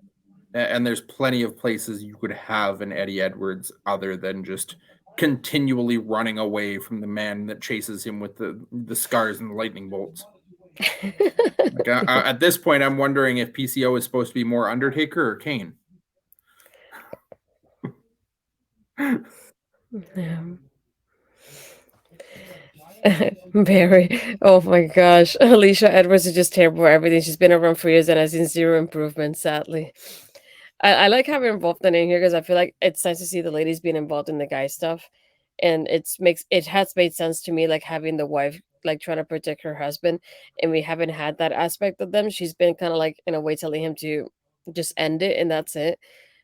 and there's plenty of places you could have an Eddie Edwards other than just continually running away from the man that chases him with the scars and the lightning bolts. Like at this point, I'm wondering if PCO is supposed to be more Undertaker or Kane. Yeah. Very. Oh my gosh. Alicia Edwards is just terrible at everything. She's been around for years and has seen zero improvement, sadly. I like having her involved in here because I feel like it's nice to see the ladies being involved in the guy stuff. And it has made sense to me, like having the wife like trying to protect her husband, and we haven't had that aspect of them. She's been kind of like in a way telling him to just end it and that's it.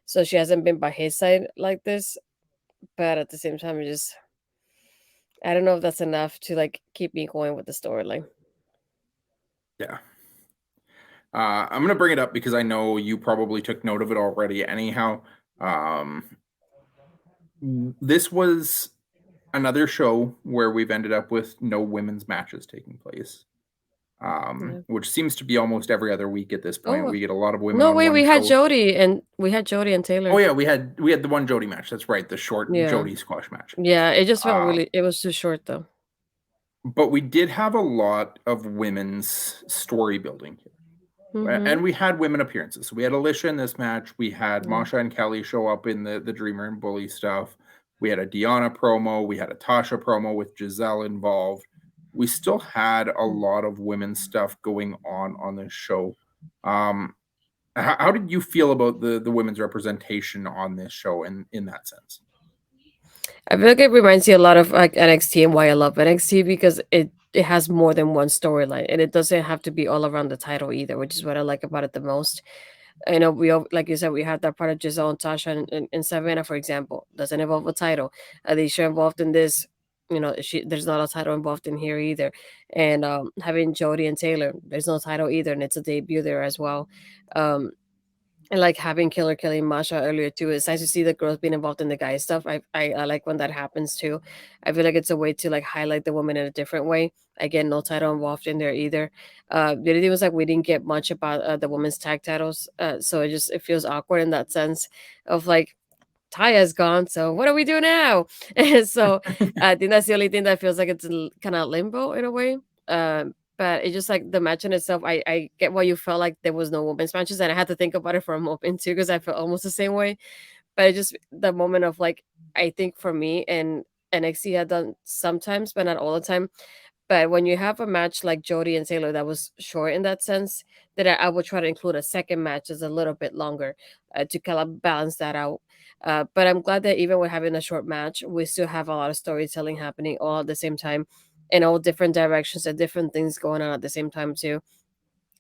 So she hasn't been by his side like this. But at the same time, I don't know if that's enough to like keep me going with the storyline. Yeah. I'm going to bring it up because I know you probably took note of it already. Anyhow, um, this was another show where we've ended up with no women's matches taking place, Yeah. which seems to be almost every other week at this point. Oh We get a lot of women no, on wait, one show. we had Jody and Oh Taylor. yeah, we had the one Jody match. That's right, the short Yeah. Jody squash match. Yeah, it just felt Um, really. It was too short though. but we did have a lot of women's story building here. Mm-hmm. And we had women appearances. So we had Alicia in this match. We had Yeah. Masha and Kelly show up in the Dreamer and Bully stuff. We had a Deanna promo. We had a Tasha promo with Giselle involved. We still had a lot of women's stuff going on this show. Um, how did you feel about the women's representation on this show in that sense? I feel like it reminds you a lot of like NXT and why I love NXT because it has more than one storyline and it doesn't have to be all around the title either, which is what I like about it the most. I know like you said, we have that part of Giselle and Tasha and Savannah, for example, doesn't involve a title. Alicia involved in this, there's not a title involved in here either. And having Jody and Taylor, there's no title either, and it's a debut there as well. Um, and like having Killer Kelly and Masha earlier too. It's nice to see the girls being involved in the guy stuff. I like when that happens too. I feel like it's a way to like highlight the woman in a different way. Again, no title involved in there either. The other thing was like we didn't get much about the women's tag titles, so it feels awkward in that sense of like Taya's gone, so what do we do now? And so I think that's the only thing that feels like it's kind of limbo in a way. But it's just like the match in itself. I get why you felt like there was no women's matches, and I had to think about it for a moment too because I felt almost the same way. But it just the moment of like I think for me and NXT had done sometimes, but not all the time. But when you have a match like Jody and Taylor that was short in that sense, that I would try to include a second match as a little bit longer to kind of balance that out. But I'm glad that even with having a short match, we still have a lot of storytelling happening all at the same time in all different directions and different things going on at the same time too.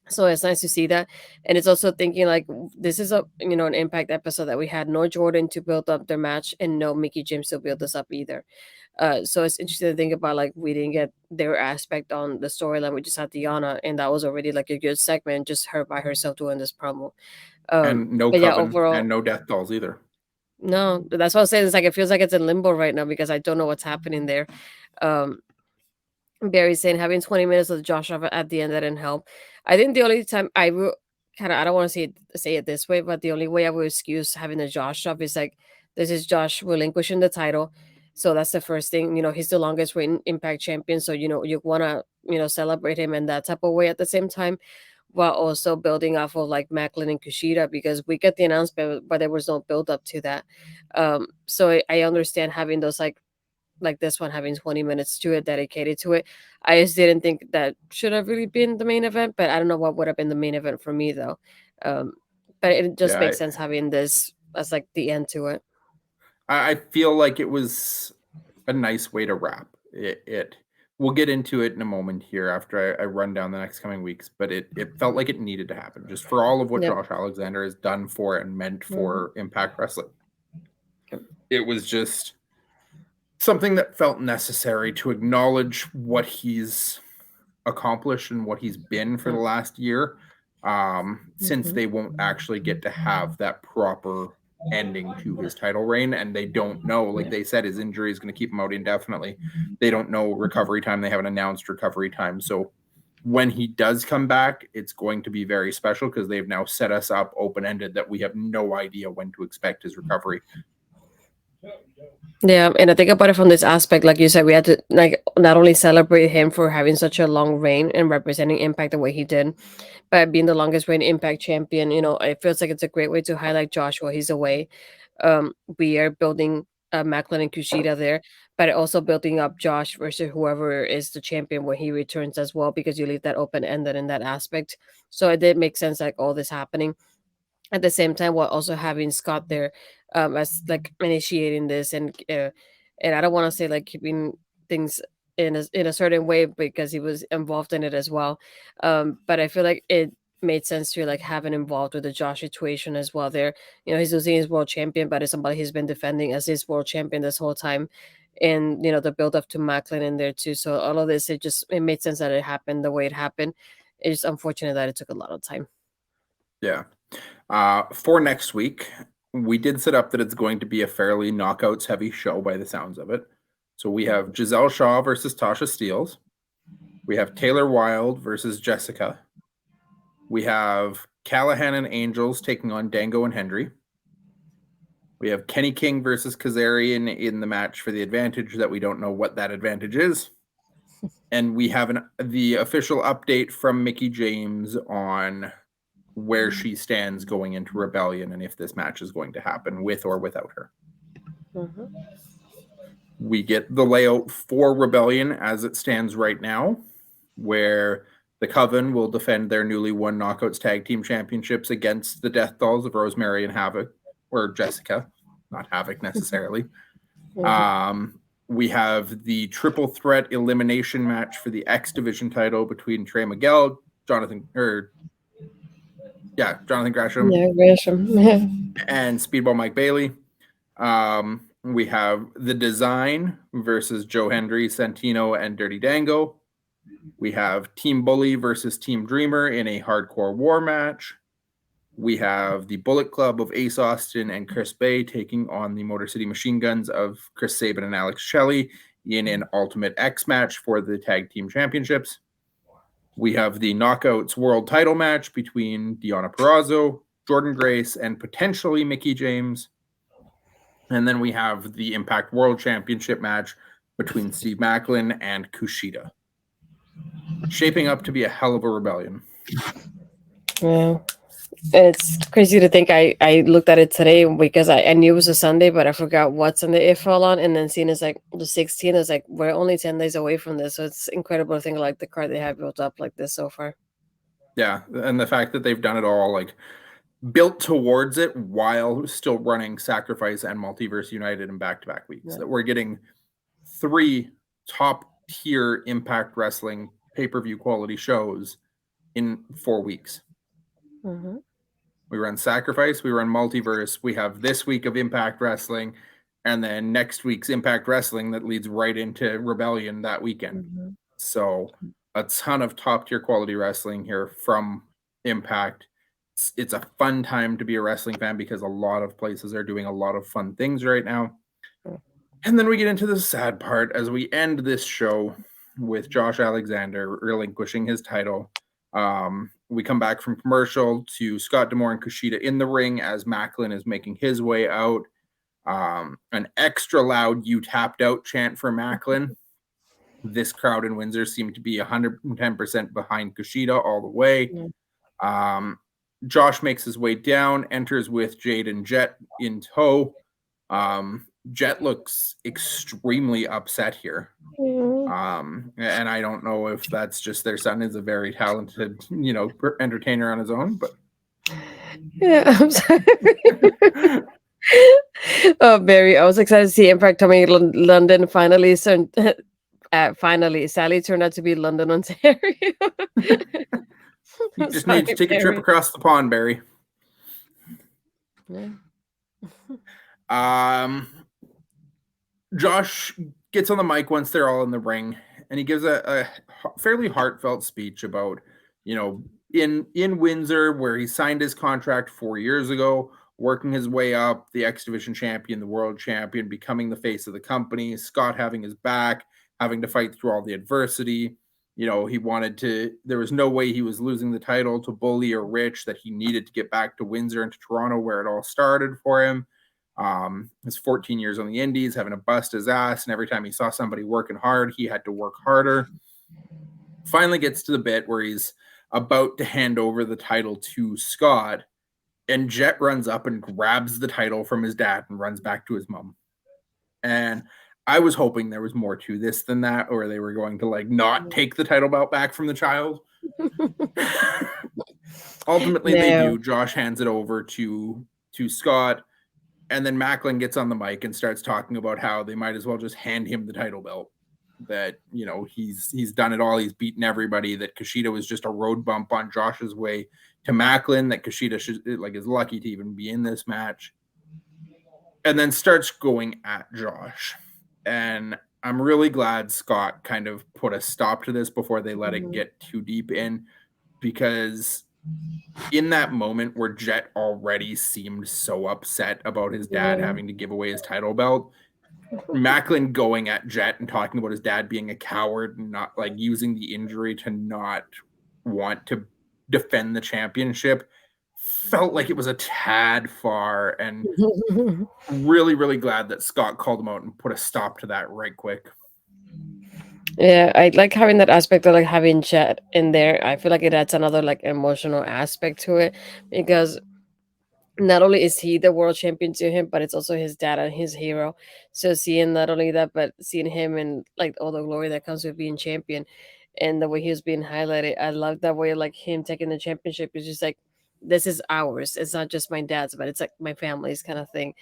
So it's nice to see that. And it's also thinking like this is a an impact episode that we had no Jordan to build up their match and no Mickey James to build this up either. So it's interesting to think about like we didn't get their aspect on the storyline. We just had Diana, and that was already like a good segment, just her by herself doing this promo. And no But yeah, Coven overall, and no Death Dolls either. no, that's what I'm saying. It's like it feels like it's in limbo right now because I don't know what's happening there. Um, Barry saying having 20 minutes of Josh at the end that didn't help. I think the only time I will kind of I don't want to say it this way, but the only way I would excuse having the Josh stuff is like this is Josh relinquishing the title. So that's the first thing. He's the longest reigning Impact champion. So you wanna celebrate him in that type of way at the same time, while also building off of like Macklin and Kushida because we get the announcement, but there was no build up to that. So I understand having those like this one having 20 minutes to it dedicated to it. I just didn't think that should have really been the main event, but I don't know what would have been the main event for me though. Um, but it just Yeah, makes sense having this as like the end to it. I feel like it was a nice way to wrap it. We'll get into it in a moment here after I run down the next coming weeks, but it felt like it needed to happen just for all of what Yep. Josh Alexander has done for and meant Mhm. for Impact Wrestling. Yep. It was just something that felt necessary to acknowledge what he's accomplished and what he's been for the Yep. last year, since Mhm. they won't actually get to have that proper ending to his title reign, and they don't know, like Yeah. they said, his injury is going to keep him out indefinitely. They don't know recovery time. They haven't announced recovery time. So when he does come back, it's going to be very special because they've now set us up open-ended that we have no idea when to expect his recovery. Yeah, and I think about it from this aspect, like you said, we had to like not only celebrate him for having such a long reign and representing Impact the way he did, but being the longest reigning Impact champion. It feels like it's a great way to highlight Josh while he's away. We are building Macklin and Kushida there, but also building up Josh versus whoever is the champion when he returns as well, because you leave that open ended in that aspect. So it did make sense, like all this happening at the same time while also having Scott there as like initiating this and I don't want to say like keeping things in a certain way because he was involved in it as well. But I feel like it made sense to like have him involved with the Josh situation as well there. He's losing his world champion, but it's somebody he's been defending as his world champion this whole time. and the build up to Macklin in there too. So all of this, it made sense that it happened the way it happened. It's unfortunate that it took a lot of time. Yeah. For next week, we did set up that it's going to be a fairly knockouts heavy show by the sounds of it. So we have Giselle Shaw versus Tasha Steeles. We have Taylor Wilde versus Jessica. We have Callahan and Angels taking on Dango and Hendry. We have Kenny King versus Kazarian in the match for the advantage that we don't know what that advantage is. And we have the official update from Mickie James on where she stands going into Rebellion and if this match is going to happen with or without her. Mm-hmm. We get the layout for Rebellion as it stands right now, where the Coven will defend their newly won Knockouts Tag Team Championships against the Death Dolls of Rosemary and Havoc, or Jessica, not Havoc necessarily. Mm-hmm. We have the triple threat elimination match for the X Division title between Trey Miguel, Jonathan Gresham, Yeah, Gresham. and Speedball Mike Bailey. We have the Design versus Joe Hendry, Santino, and Dirty Dango. We have Team Bully versus Team Dreamer in a hardcore war match. We have the Bullet Club of Ace Austin and Chris Bay taking on the Motor City Machine Guns of Chris Sabin and Alex Shelley in an Ultimate X match for the Tag Team Championships. We have the Knockouts World Title match between Deonna Purrazzo, Jordan Grace, and potentially Mickie James. And then we have the Impact World Championship match between Steve Macklin and Kushida. Shaping up to be a hell of a Rebellion. Yeah. And it's crazy to think I looked at it today because I knew it was a Sunday, but I forgot what Sunday it fell on. And then seeing it's like the 16th, it's like we're only 10 days away from this. So it's incredible to think like the card they have built up like this so far. Yeah. And the fact that they've done it all like built towards it while still running Sacrifice and Multiverse United in back-to-back weeks. Yeah. That we're getting 3 top-tier Impact Wrestling pay-per-view quality shows in 4 weeks. Mm-hmm. We run Sacrifice, we run Multiverse, we have this week of Impact Wrestling, and then next week's Impact Wrestling that leads right into Rebellion that weekend. Mm-hmm. So a ton of top-tier quality wrestling here from Impact. It's a fun time to be a wrestling fan because a lot of places are doing a lot of fun things right now. And then we get into the sad part as we end this show with Josh Alexander relinquishing his title. We come back from commercial to Scott D'Amore and Kushida in the ring as Macklin is making his way out. An extra loud "You tapped out" chant for Macklin. This crowd in Windsor seemed to be 110% behind Kushida all the way. Josh makes his way down, enters with Jade and Jet in tow. Jet looks extremely upset here. And I don't know if that's just their son is a very talented, entertainer on his own, but yeah, I'm sorry. Oh, Barry, I was excited to see Impact coming to London finally. So finally, Sally turned out to be London, Ontario. You just need to take a trip across the pond, Barry. Yeah. Josh gets on the mic once they're all in the ring, and he gives a fairly heartfelt speech about, in Windsor, where he signed his contract 4 years ago, working his way up, the X Division champion, the world champion, becoming the face of the company, Scott having his back, having to fight through all the adversity. There was no way he was losing the title to Bully or Rich, that he needed to get back to Windsor and to Toronto where it all started for him. His 14 years on the Indies, having to bust his ass, and every time he saw somebody working hard, he had to work harder. Finally gets to the bit where he's about to hand over the title to Scott, and Jet runs up and grabs the title from his dad and runs back to his mom. And I was hoping there was more to this than that, or they were going to not take the title belt back from the child. Ultimately, they do. Josh hands it over to Scott, and then Macklin gets on the mic and starts talking about how they might as well just hand him the title belt. That he's done it all. He's beaten everybody. That Kushida was just a road bump on Josh's way to Macklin. That Kushida is lucky to even be in this match. And then starts going at Josh. And I'm really glad Scott kind of put a stop to this before they let it Mhm. get too deep in, because in that moment where Jet already seemed so upset about his dad Yeah. having to give away his title belt, Macklin going at Jet and talking about his dad being a coward and not like using the injury to not want to defend the championship felt like it was a tad far, and really, really glad that Scott called him out and put a stop to that right quick. Yeah, I like having that aspect of like having Chet in there. I feel like it adds another like emotional aspect to it because not only is he the world champion to him, but it's also his dad and his hero. So seeing not only that, but seeing him and like all the glory that comes with being champion and the way he was being highlighted, I love that way. Like him taking the championship is just like, this is ours. It's not just my dad's, but it's like my family's kind of thing.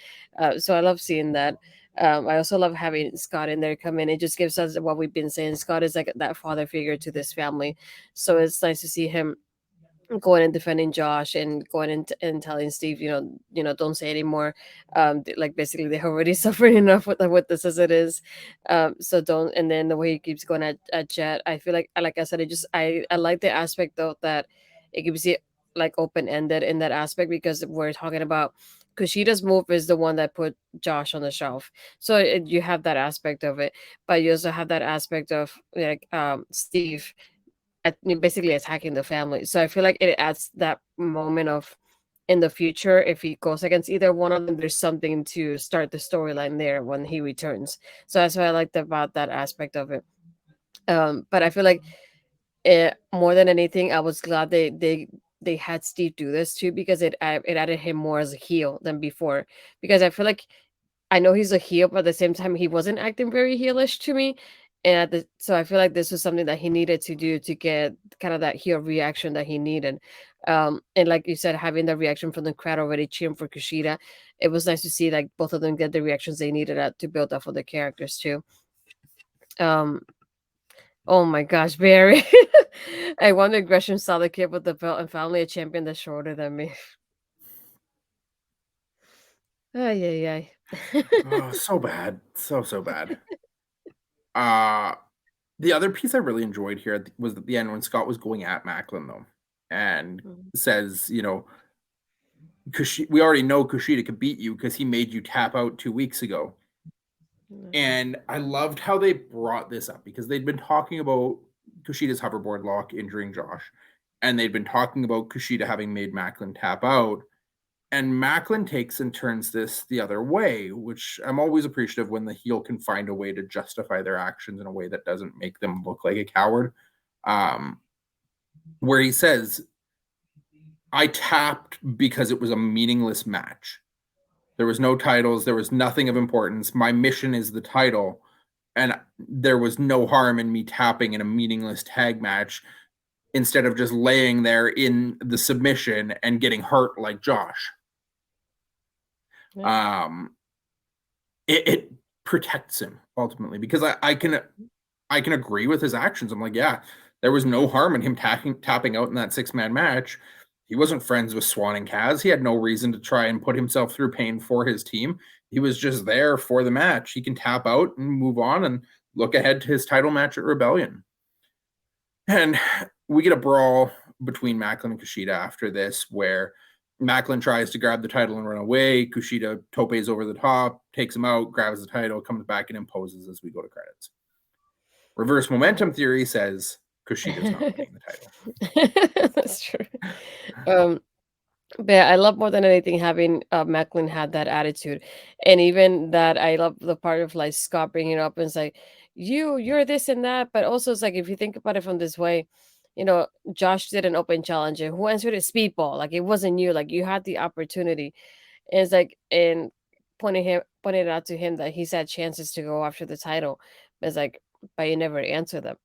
So I love seeing that. I also love having Scott in there come in. It just gives us what we've been saying. Scott is like that father figure to this family. So it's nice to see him going and defending Josh and going and telling Steve, don't say anymore. Like basically they're already suffering enough with this as it is. So don't. And then the way he keeps going at Jet, I feel like I said, I like the aspect though that it keeps it like open ended in that aspect because we're talking about. Kushida's move is the one that put Josh on the shelf, so you have that aspect of it, but you also have that aspect of like Steve basically attacking the family. So I feel like it adds that moment of in the future, if he goes against either one of them, there's something to start the storyline there when he returns. So that's what I liked about that aspect of it. But I feel like more than anything, I was glad they had Steve do this too because it added him more as a heel than before. Because I feel like I know he's a heel, but at the same time, he wasn't acting very heelish to me. And so I feel like this was something that he needed to do to get kind of that heel reaction that he needed. And like you said, having the reaction from the crowd already cheering for Kushida, it was nice to see like both of them get the reactions they needed to build up for the characters too. Um, oh my gosh, Barry! I wonder if Gresham saw the kid with the belt and finally a champion that's shorter than me. Ay, ay, ay. Oh, so bad. So bad. Uh the other piece I really enjoyed here was at the end when Scott was going at Macklin though, and Mhm. says, we already know Kushida could beat you because he made you tap out 2 weeks ago. And I loved how they brought this up because they'd been talking about Kushida's hoverboard lock injuring Josh, and they'd been talking about Kushida having made Macklin tap out. And Macklin takes and turns this the other way, which I'm always appreciative when the heel can find a way to justify their actions in a way that doesn't make them look like a coward. Um, where he says, I tapped because it was a meaningless match. There was no titles, there was nothing of importance. My mission is the title, and there was no harm in me tapping in a meaningless tag match instead of just laying there in the submission and getting hurt like Josh. Yeah. Um, it protects him ultimately because I can agree with his actions. I'm like, yeah, there was no harm in him tapping out in that 6-man match. He wasn't friends with Swan and Kaz. He had no reason to try and put himself through pain for his team. He was just there for the match. He can tap out and move on and look ahead to his title match at Rebellion. And we get a brawl between Macklin and Kushida after this, where Macklin tries to grab the title and run away. Kushida topes over the top, takes him out, grabs the title, comes back and imposes as we go to credits. Reverse momentum theory says Kushida's not winning the title. That's true. Um, but yeah, I love more than anything having Macklin had that attitude, and even that I love the part of like Scott bringing it up and it's like, you're this and that, but also it's like if you think about it from this way, Josh did an open challenge and who answered it? Speedball, like it wasn't you, like you had the opportunity, and it's like and pointing it out to him that he's had chances to go after the title, but it's like but you never answer them.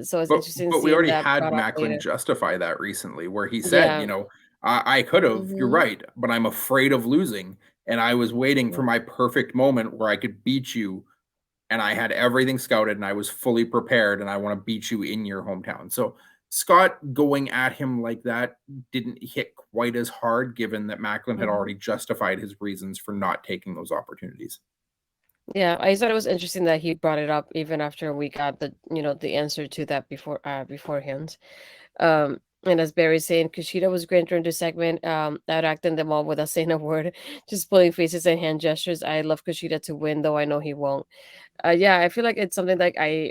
So it's But interesting but we seeing already that had brought up Macklin later. justify that recently, where he said, Yeah. I could have, you're Hmm. right, but I'm afraid of losing. And I was waiting for my perfect moment where I could beat you. And I had everything scouted and I was fully prepared and I want to beat you in your hometown. So Scott going at him like that didn't hit quite as hard, given that Macklin had Hmm. already justified his reasons for not taking those opportunities. Yeah, I thought it was interesting that he brought it up even after we got the answer to that beforehand. And as Barry's saying, Kushida was great during the segment, outacting them all without saying a word, just pulling faces and hand gestures. I love Kushida to win, though I know he won't. Yeah, I feel like it's something like I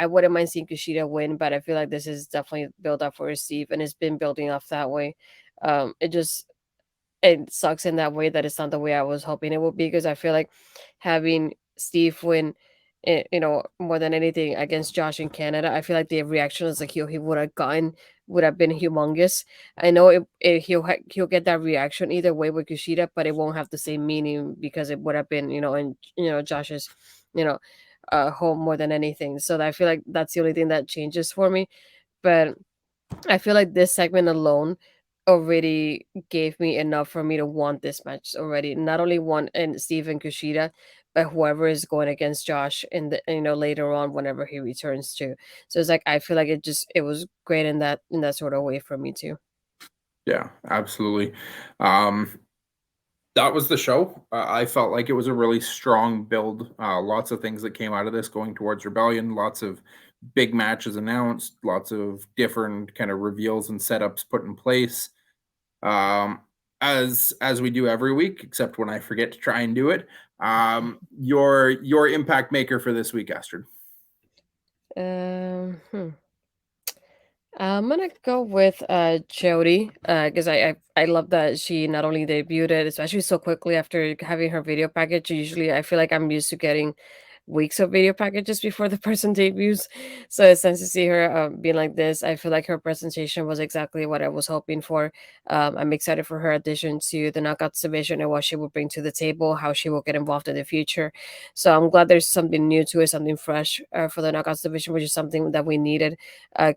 wouldn't mind seeing Kushida win, but I feel like this is definitely build up for Steve, and it's been building off that way. It sucks in that way that it's not the way I was hoping it would be, because I feel like having Steve win, more than anything against Josh in Canada, I feel like the reaction as like he would have gotten would have been humongous. I know he'll get that reaction either way with Kushida, but it won't have the same meaning because it would have been in Josh's you know home more than anything. So I feel like that's the only thing that changes for me. But I feel like this segment alone already gave me enough for me to want this match already. Not only want and Steven Kushida, but whoever is going against Josh in the later on whenever he returns to. So it's like I feel like it was great in that sort of way for me too. Yeah, absolutely. Um, that was the show. I felt like it was a really strong build. Lots of things that came out of this going towards Rebellion. Lots of big matches announced. Lots of different kind of reveals and setups put in place. Um, as we do every week, except when I forget to try and do it. Your impact maker for this week, Astrid. Um, hmm. I'm gonna go with Jody because I love that she not only debuted, especially so quickly after having her video package. Usually, I feel like I'm used to getting weeks of video packages before the person debuts, so it's nice to see her being like this. I feel like her presentation was exactly what I was hoping for. I'm excited for her addition to the Knockouts division and what she will bring to the table, how she will get involved in the future. So I'm glad there's something new to it, something fresh for the Knockouts division, which is something that we needed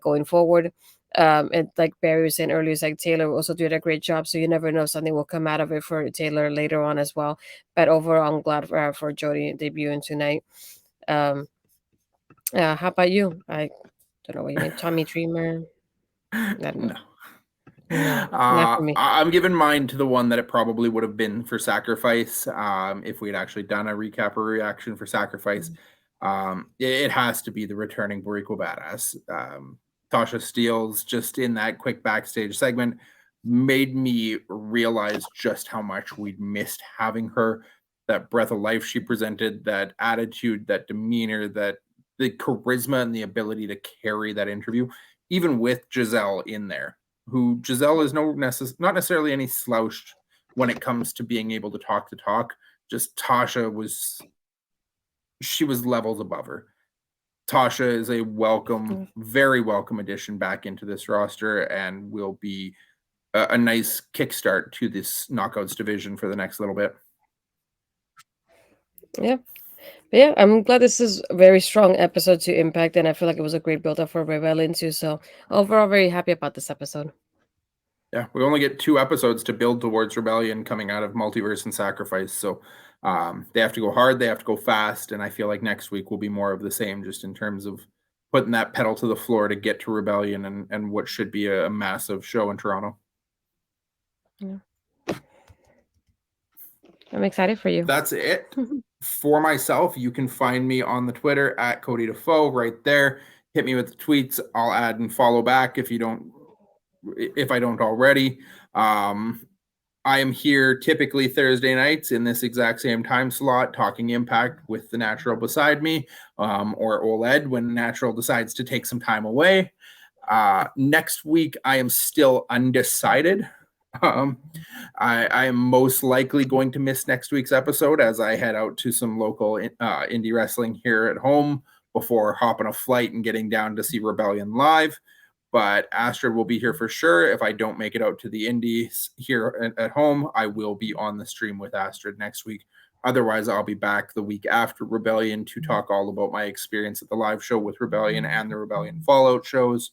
going forward. And like Barry was saying earlier, it's like Taylor also did a great job. So you never know, something will come out of it for Taylor later on as well. But overall, I'm glad for Jody debuting tonight. Um, how about you? I don't know what you mean. Tommy Dreamer. I don't know. No. No, not for me. I'm giving mine to the one that it probably would have been for Sacrifice. If we had actually done a recap or reaction for Sacrifice, it has to be the returning Boricua Badass. Tasha Steeles, just in that quick backstage segment, made me realize just how much we'd missed having her. That breath of life she presented, that attitude, that demeanor, that the charisma and the ability to carry that interview, even with Giselle in there, who Giselle is not necessarily any slouched when it comes to being able to talk. Just Tasha was levels above her. Tasha is a very welcome addition back into this roster and will be a nice kickstart to this Knockouts division for the next little bit. Yeah. But yeah, I'm glad this is a very strong episode to Impact, and I feel like it was a great build up for Rebellion too. So overall, very happy about this episode. Yeah, we only get 2 episodes to build towards Rebellion coming out of Multiverse and Sacrifice. So they have to go hard, they have to go fast. And I feel like next week will be more of the same, just in terms of putting that pedal to the floor to get to Rebellion and what should be a massive show in Toronto. Yeah. I'm excited for you. That's it. For myself, you can find me on the Twitter at Cody Defoe right there. Hit me with the tweets. I'll add and follow back if I don't already. I am here typically Thursday nights in this exact same time slot, talking Impact with the Natural beside me, or OLED when Natural decides to take some time away. Next week, I am still undecided. I am most likely going to miss next week's episode as I head out to some local indie wrestling here at home before hopping a flight and getting down to see Rebellion live. But Astrid will be here for sure. If I don't make it out to the indies here at home, I will be on the stream with Astrid next week. Otherwise, I'll be back the week after Rebellion to talk all about my experience at the live show with Rebellion and the Rebellion Fallout shows.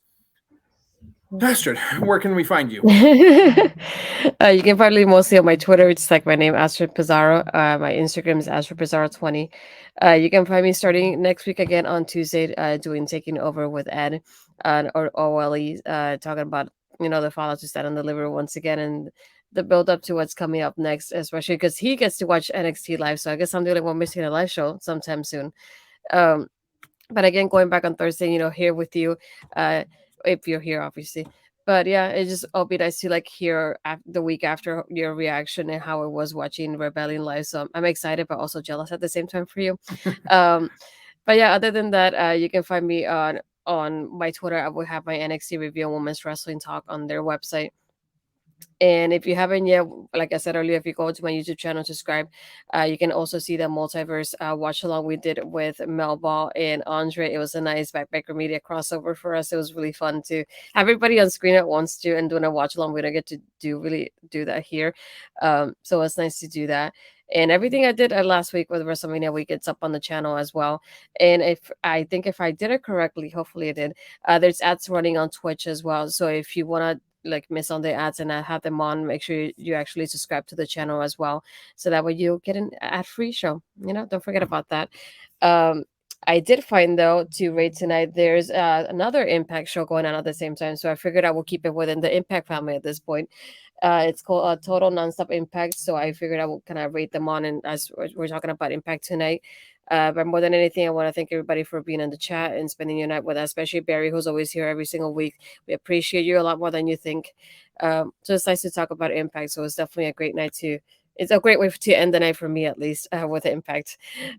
Astrid, where can we find you? You can find me mostly on my Twitter. It's like my name, Astrid Pizarro. My Instagram is Astrid Pizarro 20. You can find me starting next week again on Tuesday, doing Taking Over with Ed or OLE, talking about the Fallout to Stand and Deliver once again, and the build up to what's coming up next, especially because he gets to watch NXT live. So I guess I'm the only one missing a live show sometime soon. Um, but again, going back on Thursday, here with you, uh, if you're here, obviously. But yeah, it just it'll be nice to like hear the week after your reaction and how it was watching Rebellion live. So I'm excited, but also jealous at the same time for you. Um, but yeah, other than that, you can find me on my Twitter. I will have my NXT review and Women's Wrestling Talk on their website. And if you haven't yet, like I said earlier, if you go to my YouTube channel, subscribe, you can also see the multiverse watch along we did with Melba and Andre. It was a nice Backpacker Media crossover for us. It was really fun to have everybody on screen at once too and doing a watch along. We don't get to do that here. So it's nice to do that. And everything I did last week with WrestleMania week, it's up on the channel as well. And if I did it correctly, hopefully I did. There's ads running on Twitch as well. So if you want to like miss on the ads and I have them on, make sure you actually subscribe to the channel as well, so that way you'll get an ad-free show. Don't forget about that. um I did find though to rate tonight there's another Impact show going on at the same time, so I figured I will keep it within the Impact family at this point. It's called Total Nonstop Impact, so I figured I will kind of rate them on, and as we're talking about Impact tonight. But more than anything, I want to thank everybody for being in the chat and spending your night with us, especially Barry, who's always here every single week. We appreciate you a lot more than you think. So it's nice to talk about Impact. So it's definitely a great night to. It's a great way to end the night for me, at least, with Impact.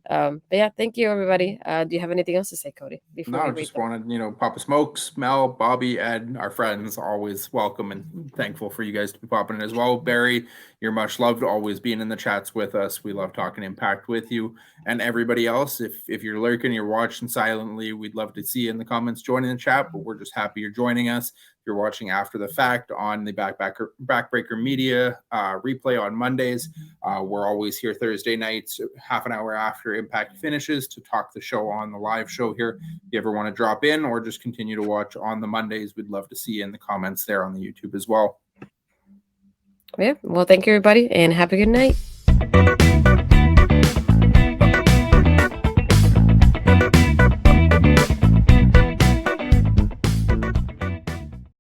But yeah, thank you, everybody. Do you have anything else to say, Cody, before we No, rate just them? wanted, Papa Smokes, Mel, Bobby, Ed, our friends, always welcome and thankful for you guys to be popping in as well. Barry, you're much loved, always being in the chats with us. We love talking Impact with you. And everybody else, if you're lurking, you're watching silently, we'd love to see you in the comments joining the chat, but we're just happy you're joining us. If you're watching after the fact on the Backbreaker Media replay on Mondays, we're always here Thursday nights, half an hour after Impact finishes, to talk the show on the live show here. If you ever want to drop in or just continue to watch on the Mondays, we'd love to see you in the comments there on the YouTube as well. Yeah. Well, thank you, everybody, and have a good night.